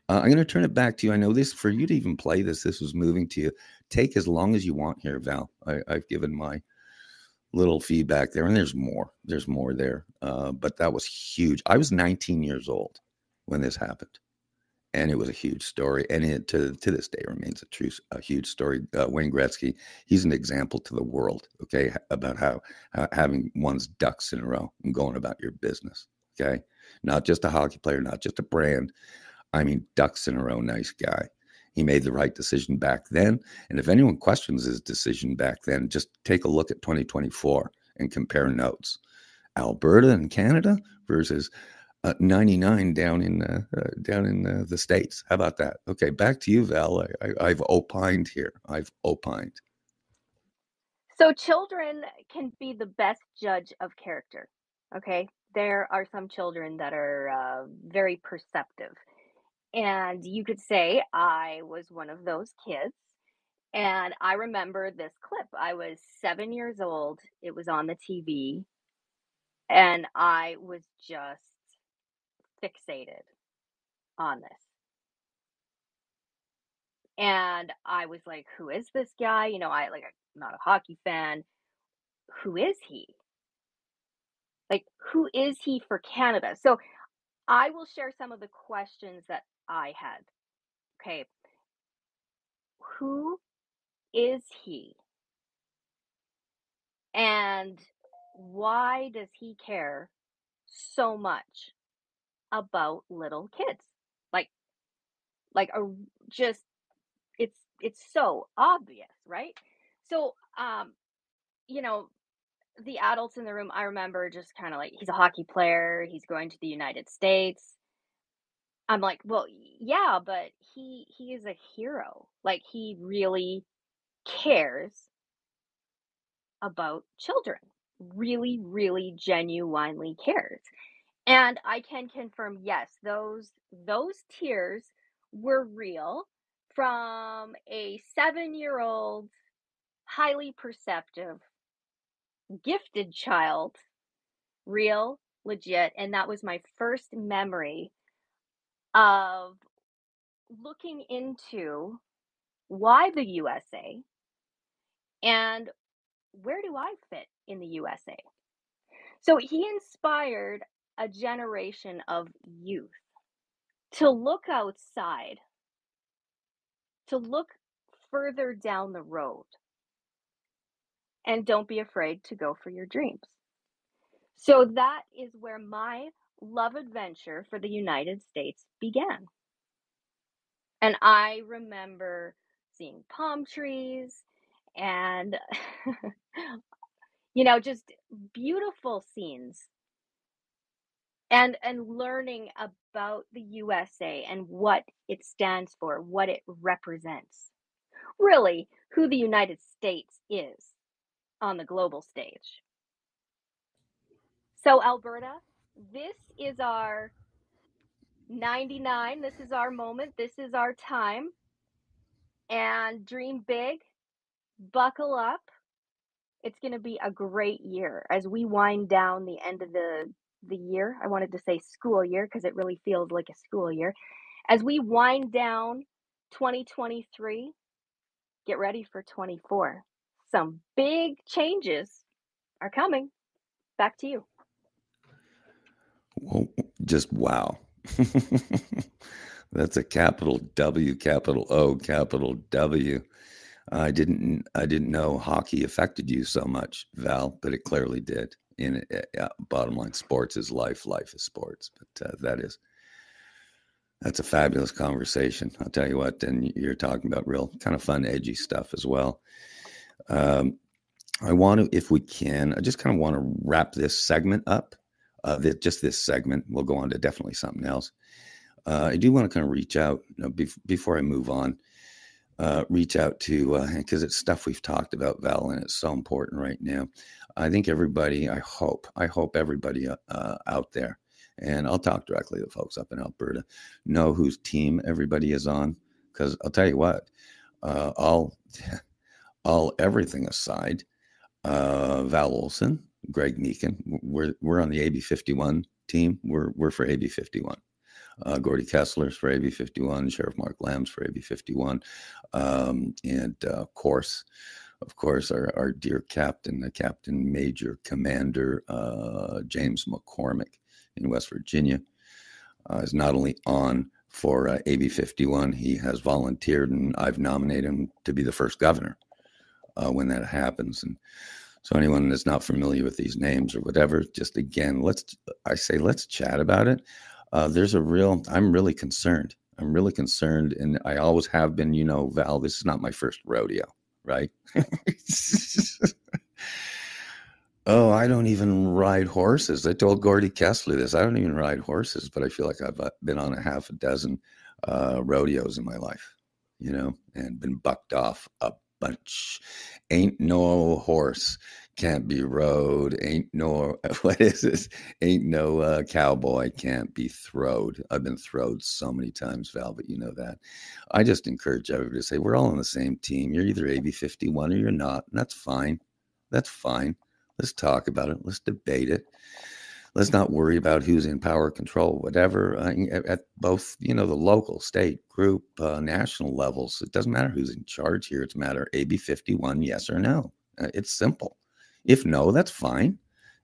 I'm going to turn it back to you. I know this, for you to even play this was moving to you. Take as long as you want here, Val. I've given my little feedback there, and there's more there. But that was huge. I was 19 years old when this happened, and it was a huge story. And it to this day remains a huge story. Wayne Gretzky, he's an example to the world, okay, about how having one's ducks in a row and going about your business, okay? Not just a hockey player, not just a brand. I mean, ducks in a row, nice guy. He made the right decision back then. And if anyone questions his decision back then, just take a look at 2024 and compare notes. Alberta and Canada versus 99 down in the States. How about that? Okay, back to you, Val. I've opined here. So children can be the best judge of character. Okay, there are some children that are very perceptive. And you could say I was one of those kids. And I remember this clip. I was 7 years old. It was on the TV. And I was just fixated on this. And I was like, who is this guy? I'm not a hockey fan. Who is he? Like, who is he for Canada? So I will share some of the questions that I had. Okay. Who is he? And why does he care so much about little kids? Just it's so obvious, right? So the adults in the room, I remember just kind of like, he's a hockey player, he's going to the United States. I'm like, well, yeah, but he is a hero. Like, he really cares about children. really, really genuinely cares. And I can confirm, yes, those tears were real from a 7-year-old, highly perceptive, gifted child, real, legit, and that was my first memory of looking into why the USA and where do I fit in the USA? So he inspired a generation of youth to look outside, to look further down the road, and don't be afraid to go for your dreams. So that is where my love adventure for the United States began. And I remember seeing palm trees and, just beautiful scenes and learning about the USA and what it stands for, what it represents. Really, who the United States is on the global stage. So, Alberta, this is our 99. This is our moment. This is our time. And dream big, buckle up. It's going to be a great year as we wind down the end of the year. I wanted to say school year because it really feels like a school year. As we wind down 2023, get ready for 24. Some big changes are coming. Back to you. Well, just wow. That's a capital W, capital O, capital W. I didn't know hockey affected you so much, Val, but it clearly did. Bottom line, sports is life. Life is sports. But that's a fabulous conversation. I'll tell you what. And you're talking about real kind of fun, edgy stuff as well. I want to, if we can, I just kind of want to wrap this segment up. Just this segment. We'll go on to definitely something else. I do want to kind of reach out before I move on. Reach out to, because it's stuff we've talked about, Val, and it's so important right now. I think everybody, I hope everybody out there, and I'll talk directly to folks up in Alberta, know whose team everybody is on. Because I'll tell you what, all everything aside, Val OLSON, Greg MEAKIN, we're on the AB51 team. We're for AB51. Gordy Kessler's for AB51, Sheriff Mark Lamb's for AB51, and of course, our dear captain, the Captain Major Commander James McCormick in West Virginia is not only on for AB51, he has volunteered, and I've nominated him to be the first governor when that happens. And so anyone that's not familiar with these names or whatever, just again, let's chat about it. I'm really concerned. And I always have been, Val, this is not my first rodeo, right? Oh, I don't even ride horses. I told Gordy Kessler this. I don't even ride horses, but I feel like I've been on a half a dozen rodeos in my life, and been bucked off a bunch. Ain't no horse can't be rode. Ain't no, what is this? Ain't no cowboy can't be throwed. I've been throwed so many times, Val, but you know that. I just encourage everybody to say, we're all on the same team. You're either AB51 or you're not. And that's fine. That's fine. Let's talk about it. Let's debate it. Let's not worry about who's in power, control, whatever, at both, the local, state, group, national levels. It doesn't matter who's in charge here. It's a matter AB51, yes or no. It's simple. If no, that's fine.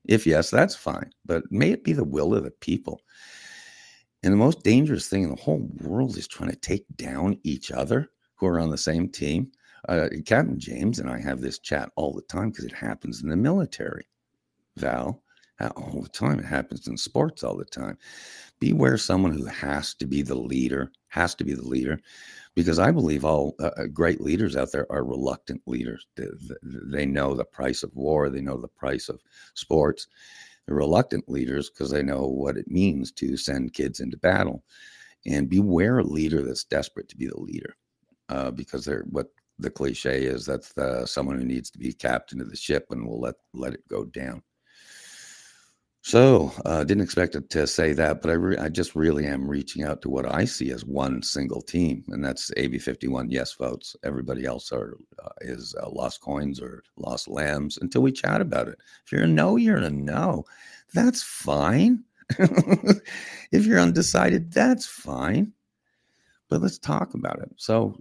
If yes, that's fine. But may it be the will of the people. And the most dangerous thing in the whole world is trying to take down each other who are on the same team. Captain James and I have this chat all the time because it happens in the military, Val. All the time. It happens in sports all the time. Beware someone who has to be the leader, because I believe all great leaders out there are reluctant leaders. They know the price of war. They know the price of sports. They're reluctant leaders because they know what it means to send kids into battle. And beware a leader that's desperate to be the leader, because what the cliche is that's someone who needs to be captain of the ship and will let it go down. So didn't expect it to say that, but I just really am reaching out to what I see as one single team, and that's AB51 yes votes. Everybody else is lost coins or lost lambs until we chat about it. If you're a no, you're a no. That's fine. If you're undecided, that's fine. But let's talk about it. So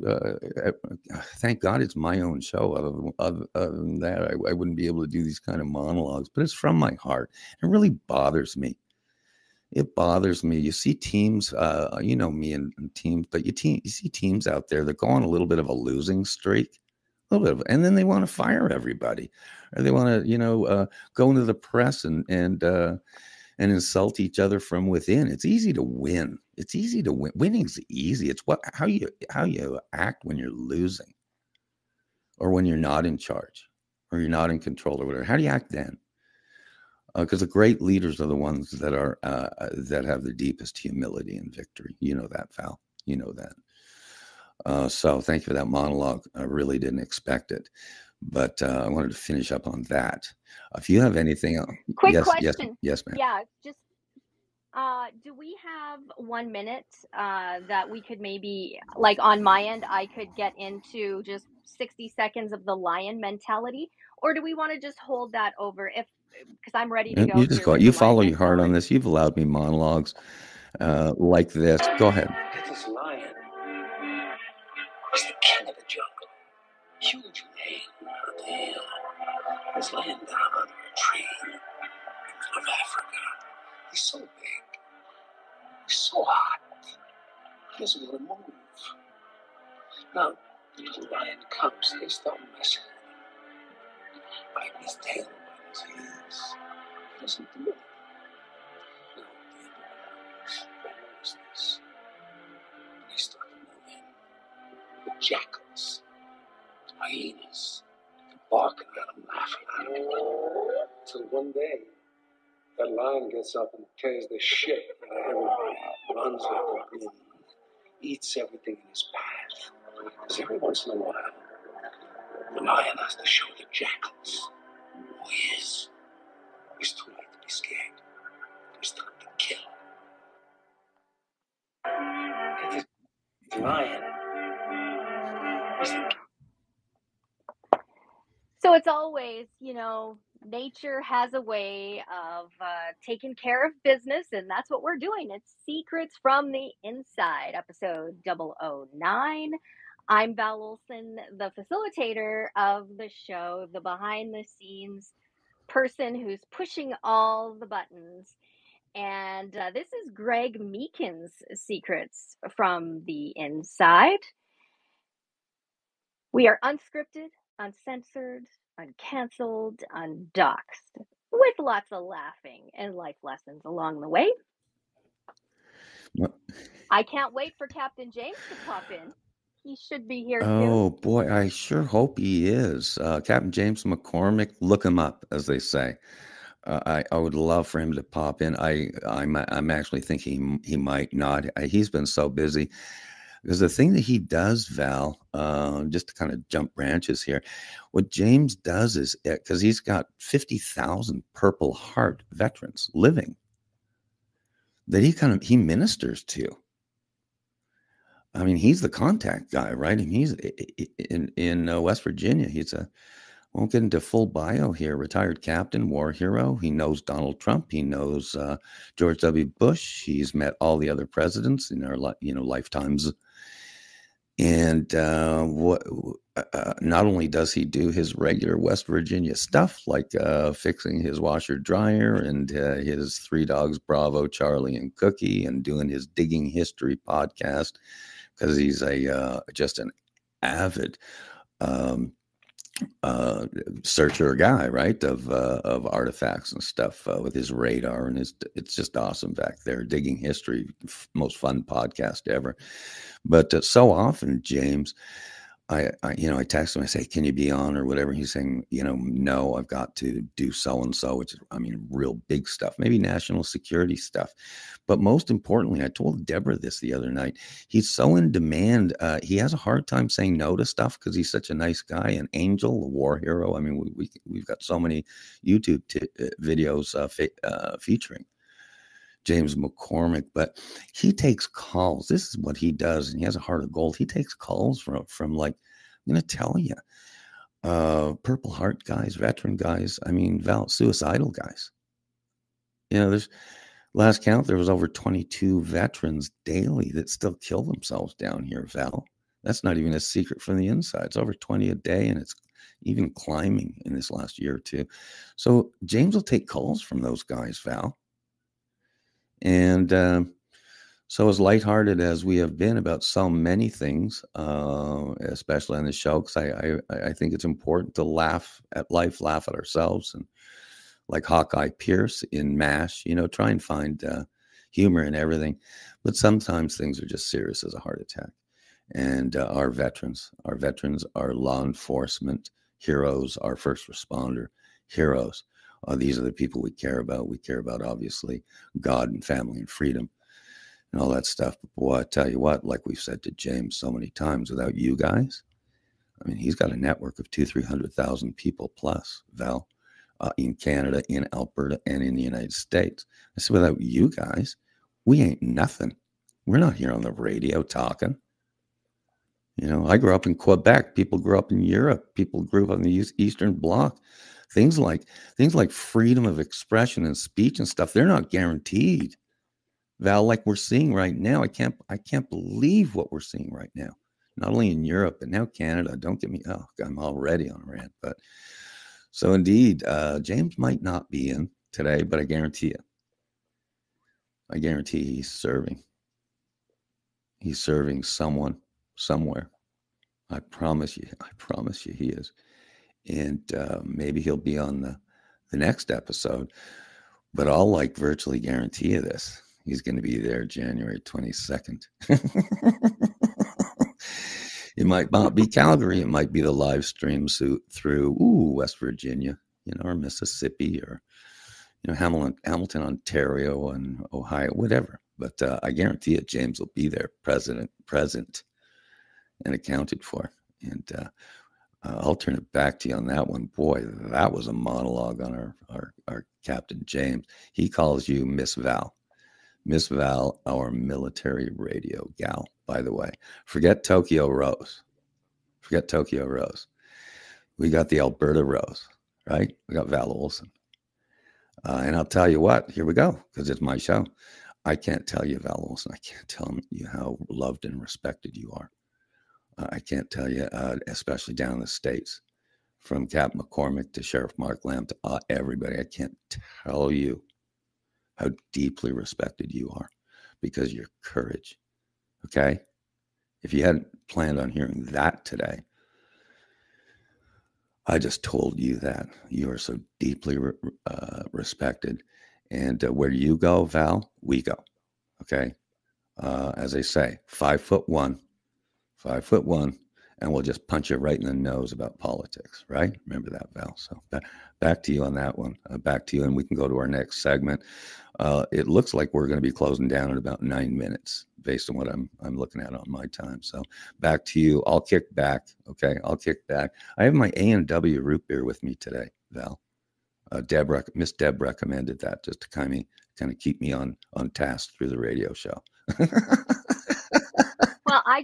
thank God it's my own show. Other than that, I wouldn't be able to do these kind of monologues. But it's from my heart. It really bothers me. It bothers me. You see teams, you know me and teams, but you see teams out there that go on a little bit of a losing streak, and then they want to fire everybody, or they want to, go into the press and insult each other from within. It's easy to win. It's easy to win. Winning's easy. It's how you act when you're losing, or when you're not in charge, or you're not in control, or whatever. How do you act then? Because the great leaders are the ones that are that have the deepest humility and victory. You know that, Val. You know that. So thank you for that monologue. I really didn't expect it, but I wanted to finish up on that. If you have anything else, Quick question. Yes, ma'am. Yeah, just do we have 1 minute that we could maybe, like on my end, I could get into just 60 seconds of the lion mentality, or do we want to just hold that over? Because I'm ready to go. You just go. You follow your heart on this. You've allowed me monologues like this. Go ahead. This lion is the king of the jungle. Huge mane out of the hill. He's laying down under a tree in the middle of Africa. He's so big. He's so hot. He doesn't want to move. Now, the little lion comes. They start messing with him. Biting his tail, biting his ears. He doesn't do it. Now, they notice this. They start to move in. The jackals, hyenas, barking at him, laughing at him. Till one day, that lion gets up and tears the shit out of everybody. Runs like the wind. Eats everything in his path. Because every once in a while, the lion has to show the jackals who he is. It's too late to be scared. It's time to kill. This lion is the So it's always, nature has a way of taking care of business, and that's what we're doing. It's Secrets from the Inside, episode 009. I'm Val Olson, the facilitator of the show, the behind-the-scenes person who's pushing all the buttons. And this is Greg Meakin's Secrets from the Inside. We are unscripted, uncensored, uncanceled, undoxed, with lots of laughing and life lessons along the way. What? I can't wait for Captain James to pop in. He should be here Oh soon. boy, I sure hope he is. Captain James McCormick, look him up, as they say. I would love for him to pop in. I'm actually thinking he might not. He's been so busy. Because the thing that he does, Val, just to kind of jump branches here, what James does is, because he's got 50,000 Purple Heart veterans living that he ministers to. I mean, he's the contact guy, right? And he's in West Virginia. Won't get into full bio here. Retired captain, war hero. He knows Donald Trump. He knows George W. Bush. He's met all the other presidents in our lifetimes. And not only does he do his regular West Virginia stuff, like fixing his washer dryer and his 3 dogs, Bravo, Charlie, and Cookie, and doing his Digging History podcast, because he's just an avid searcher guy, right, of artifacts and stuff with his radar, and it's just awesome back there. Digging History, most fun podcast ever. But so often, James, I text him, I say, can you be on or whatever? He's saying, no, I've got to do so-and-so, which is, real big stuff, maybe national security stuff. But most importantly, I told Deborah this the other night. He's so in demand. He has a hard time saying no to stuff because he's such a nice guy, an angel, a war hero. We've got so many YouTube videos featuring James McCormick, but he takes calls. This is what he does, and he has a heart of gold. He takes calls from like, I'm going to tell you, Purple Heart guys, veteran guys. Val, suicidal guys. There's last count, there was over 22 veterans daily that still kill themselves down here, Val. That's not even a secret from the inside. It's over 20 a day, and it's even climbing in this last year or two. So James will take calls from those guys, Val. And so as lighthearted as we have been about so many things, especially on the show, because I think it's important to laugh at life, laugh at ourselves, and like Hawkeye Pierce in MASH, try and find humor in everything. But sometimes things are just serious as a heart attack. And our veterans, our law enforcement heroes, our first responder heroes. These are the people we care about. We care about, obviously, God and family and freedom and all that stuff. But boy, I tell you what, like we've said to James so many times, without you guys, he's got a network of 200,000-300,000 people plus, Val, in Canada, in Alberta, and in the United States. I said, without you guys, we ain't nothing. We're not here on the radio talking. I grew up in Quebec. People grew up in Europe. People grew up on the Eastern Bloc. Things like freedom of expression and speech and stuff, they're not guaranteed. Val, like we're seeing right now, I can't believe what we're seeing right now. Not only in Europe, but now Canada. Don't get me, I'm already on a rant. But so indeed, James might not be in today, but I guarantee he's serving. He's serving someone somewhere. I promise you he is. And maybe he'll be on the next episode. But I'll virtually guarantee you this. He's going to be there January 22nd. It might not be Calgary. It might be the live streams through West Virginia, or Mississippi, or Hamilton, Ontario, and Ohio, whatever. But I guarantee it, James will be there, present, and accounted for. And I'll turn it back to you on that one. Boy, that was a monologue on our Captain James. He calls you Miss Val. Miss Val, our military radio gal, by the way. Forget Tokyo Rose. We got the Alberta Rose, right? We got Val Olson. And I'll tell you what, here we go, because it's my show. I can't tell you, Val Olson, I can't tell you how loved and respected you are. I can't tell you, especially down in the States, from Captain McCormick to Sheriff Mark Lamb to everybody. I can't tell you how deeply respected you are because of your courage. Okay? If you hadn't planned on hearing that today, I just told you that you are so deeply respected. And where you go, Val, we go. Okay? As I say, 5'1", and we'll just punch you right in the nose about politics, right? Remember that, Val. So back to you on that one. Back to you, and we can go to our next segment. It looks like we're going to be closing down in about 9 minutes based on what I'm looking at on my time. So back to you. I'll kick back, okay? I have my A&W root beer with me today, Val. Miss Deb recommended that just to kind of keep me on task through the radio show. Well, I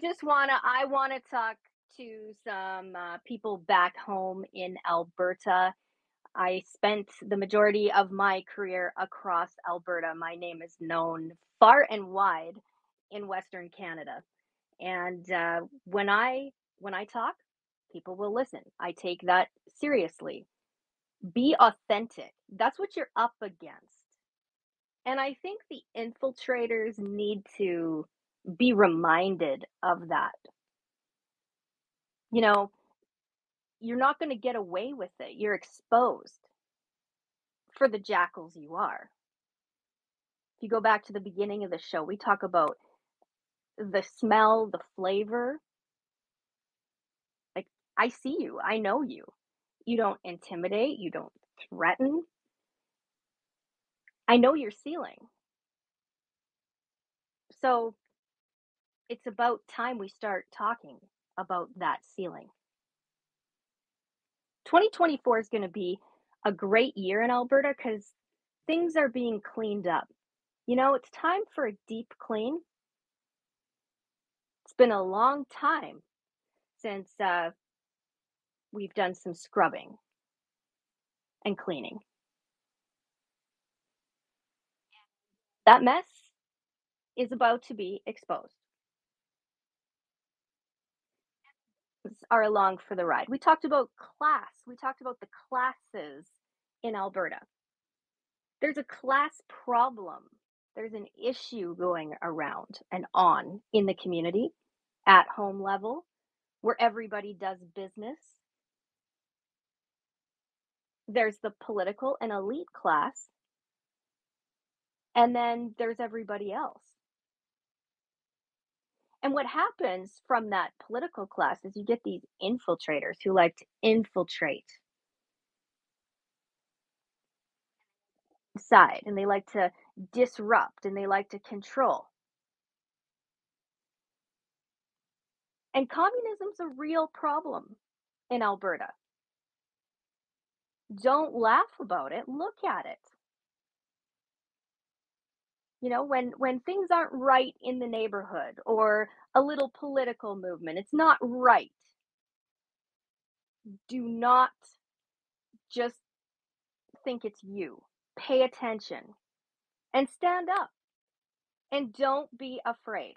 want to talk to some people back home in Alberta. I spent the majority of my career across Alberta. My name is known far and wide in Western Canada. And when I talk, people will listen. I take that seriously. Be authentic. That's what you're up against. And I think the infiltrators need to be reminded of that. You're not going to get away with it. You're exposed for the jackals you are. If you go back to the beginning of the show, we talk about the smell, the flavor. I see you. I know you. You don't intimidate. You don't threaten. I know your ceiling. So it's about time we start talking about that ceiling. 2024 is going to be a great year in Alberta because things are being cleaned up. You know, it's time for a deep clean. It's been a long time since we've done some scrubbing and cleaning. That mess is about to be exposed. Are along for the ride. We talked about class. We talked about the classes in Alberta. There's a class problem. There's an issue going around and on in the community at home level where everybody does business. There's the political and elite class, and then there's everybody else. And what happens from that political class is you get these infiltrators who like to infiltrate side, and they like to disrupt, and they like to control. And communism's a real problem in Alberta. Don't laugh about it, look at it. You know, when things aren't right in the neighborhood or a little political movement, it's not right. Do not just think it's you. Pay attention and stand up and don't be afraid.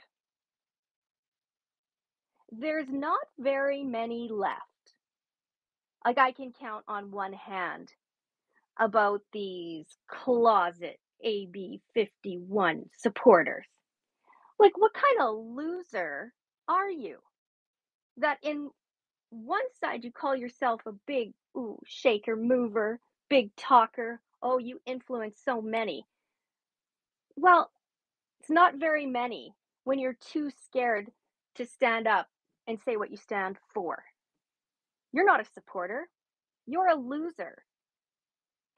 There's not very many left. Like, I can count on one hand about these closet AB 51 supporters. Like, what kind of loser are you that in one side you call yourself a big shaker mover, big talker, oh, you influence so many. Well, it's not very many when you're too scared to stand up and say what you stand for. You're not a supporter, you're a loser,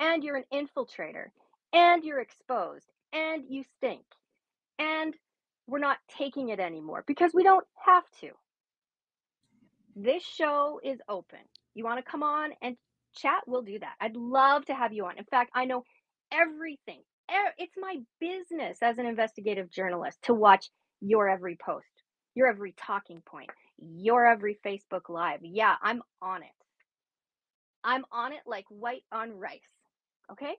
and you're an infiltrator, and you're exposed, and you stink, and we're not taking it anymore because we don't have to. This show is open. You want to come on and chat? We'll do that. I'd love to have you on. In fact, I know everything. It's my business as an investigative journalist to watch your every post, your every talking point, your every Facebook Live. Yeah, I'm on it. I'm on it like white on rice. Okay?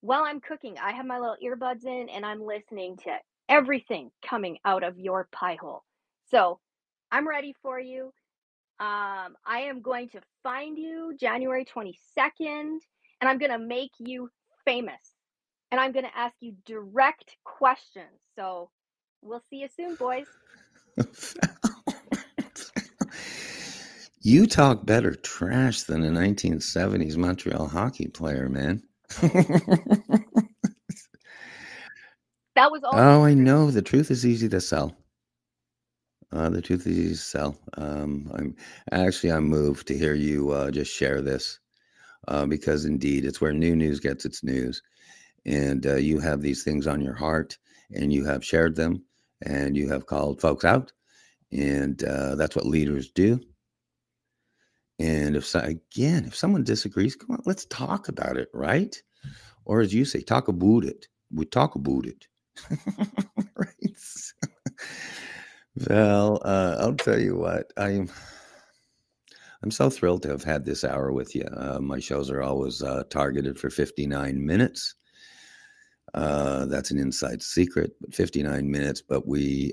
While I'm cooking, I have my little earbuds in and I'm listening to everything coming out of your pie hole. So I'm ready for you. I am going to find you January 22nd, and I'm going to make you famous. And I'm going to ask you direct questions. So we'll see you soon, boys. You talk better trash than a 1970s Montreal hockey player, man. That was all. Oh, I know. The truth is easy to sell. The truth is easy to sell. I'm moved to hear you just share this because indeed it's where new news gets its news. And you have these things on your heart and you have shared them and you have called folks out. And that's what leaders do. And if someone disagrees, come on, let's talk about it, right? Or as you say, talk about it. We talk about it. Right? Well, I'll tell you what, I'm so thrilled to have had this hour with you. My shows are always targeted for 59 minutes. That's an inside secret, but 59 minutes. But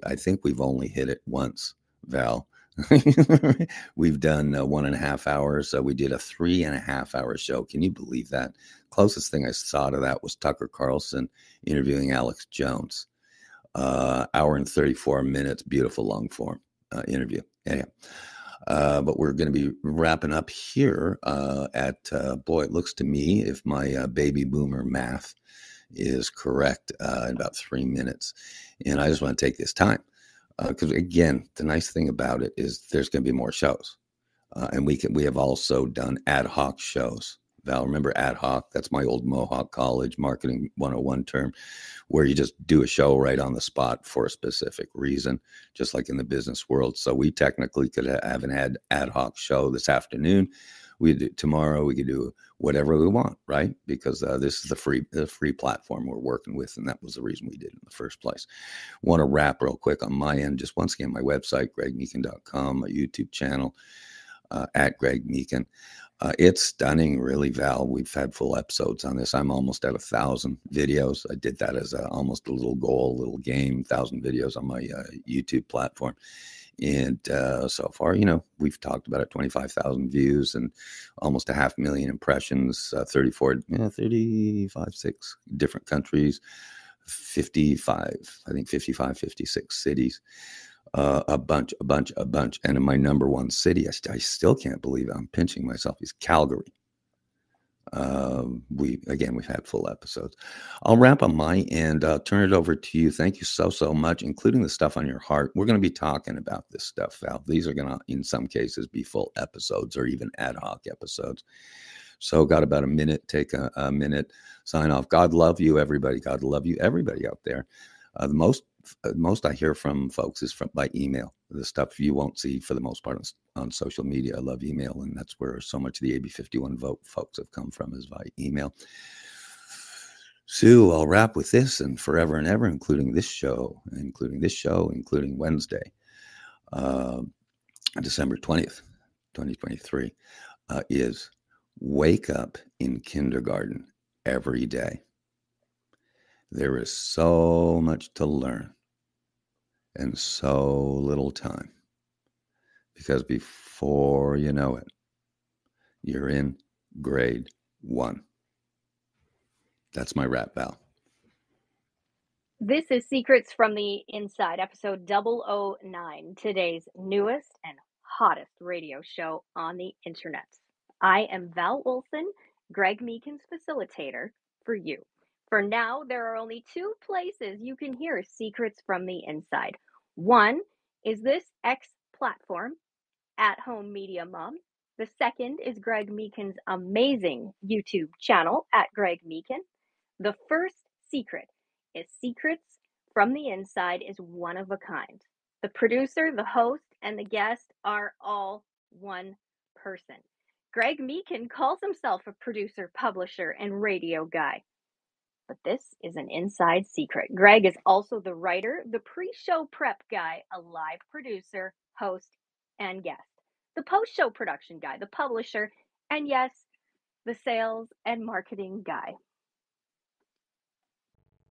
I think we've only hit it once, Val. We've done 1.5 hours. We did a 3.5 hour show. Can you believe that? Closest thing I saw to that was Tucker Carlson interviewing Alex Jones. Hour and 34 minutes, beautiful long form interview. Anyhow, but we're going to be wrapping up here boy, it looks to me, if my baby boomer math is correct, in about 3 minutes. And I just want to take this time because, again, the nice thing about it is there's going to be more shows. And we have also done ad hoc shows. Val, remember ad hoc? That's my old Mohawk College marketing 101 term, where you just do a show right on the spot for a specific reason, just like in the business world. So we technically could have an ad hoc show this afternoon. We do tomorrow. We could do whatever we want, right? Because this is the free platform we're working with, and that was the reason we did it in the first place. Want to wrap real quick on my end. Just once again, my website, gregmeakin.com, my YouTube channel, at Greg Meakin. It's stunning, really, Val. We've had full episodes on this. I'm almost at 1,000 videos. I did that as almost a little goal, a little game, 1,000 videos on my YouTube platform. And so far, we've talked about it, 25,000 views and almost 500,000 impressions, 35, 6 different countries, 55, 56 cities. A bunch. And in my number one city, I still can't believe it, I'm pinching myself, is Calgary. We've had full episodes. I'll wrap on my end, turn it over to you. Thank you so much, including the stuff on your heart. We're going to be talking about this stuff, Val. These are going to, in some cases, be full episodes or even ad hoc episodes. So got about a minute, take a minute, sign off. God love you, everybody. God love you, everybody out there. The most I hear from folks is by email. The stuff you won't see for the most part on social media. I love email, and that's where so much of the AB51 vote folks have come from, is via email. Sue, I'll wrap with this, and forever and ever, including this show, including Wednesday, December 20th, 2023, is wake up in kindergarten every day. There is so much to learn and so little time, because before you know it, you're in grade 1. That's my wrap, Val. This is Secrets from the Inside, episode 009, today's newest and hottest radio show on the internet. I am Val Olson, Greg Meakin's facilitator for you. For now, there are only 2 places you can hear Secrets from the Inside. One is this X platform, At Home Media Mom. The second is Greg Meakin's amazing YouTube channel, at Greg Meakin. The first secret is Secrets from the Inside is one of a kind. The producer, the host, and the guest are all one person. Greg Meakin calls himself a producer, publisher, and radio guy. But this is an inside secret. Greg is also the writer, the pre-show prep guy, a live producer, host, and guest, the post-show production guy, the publisher, and yes, the sales and marketing guy.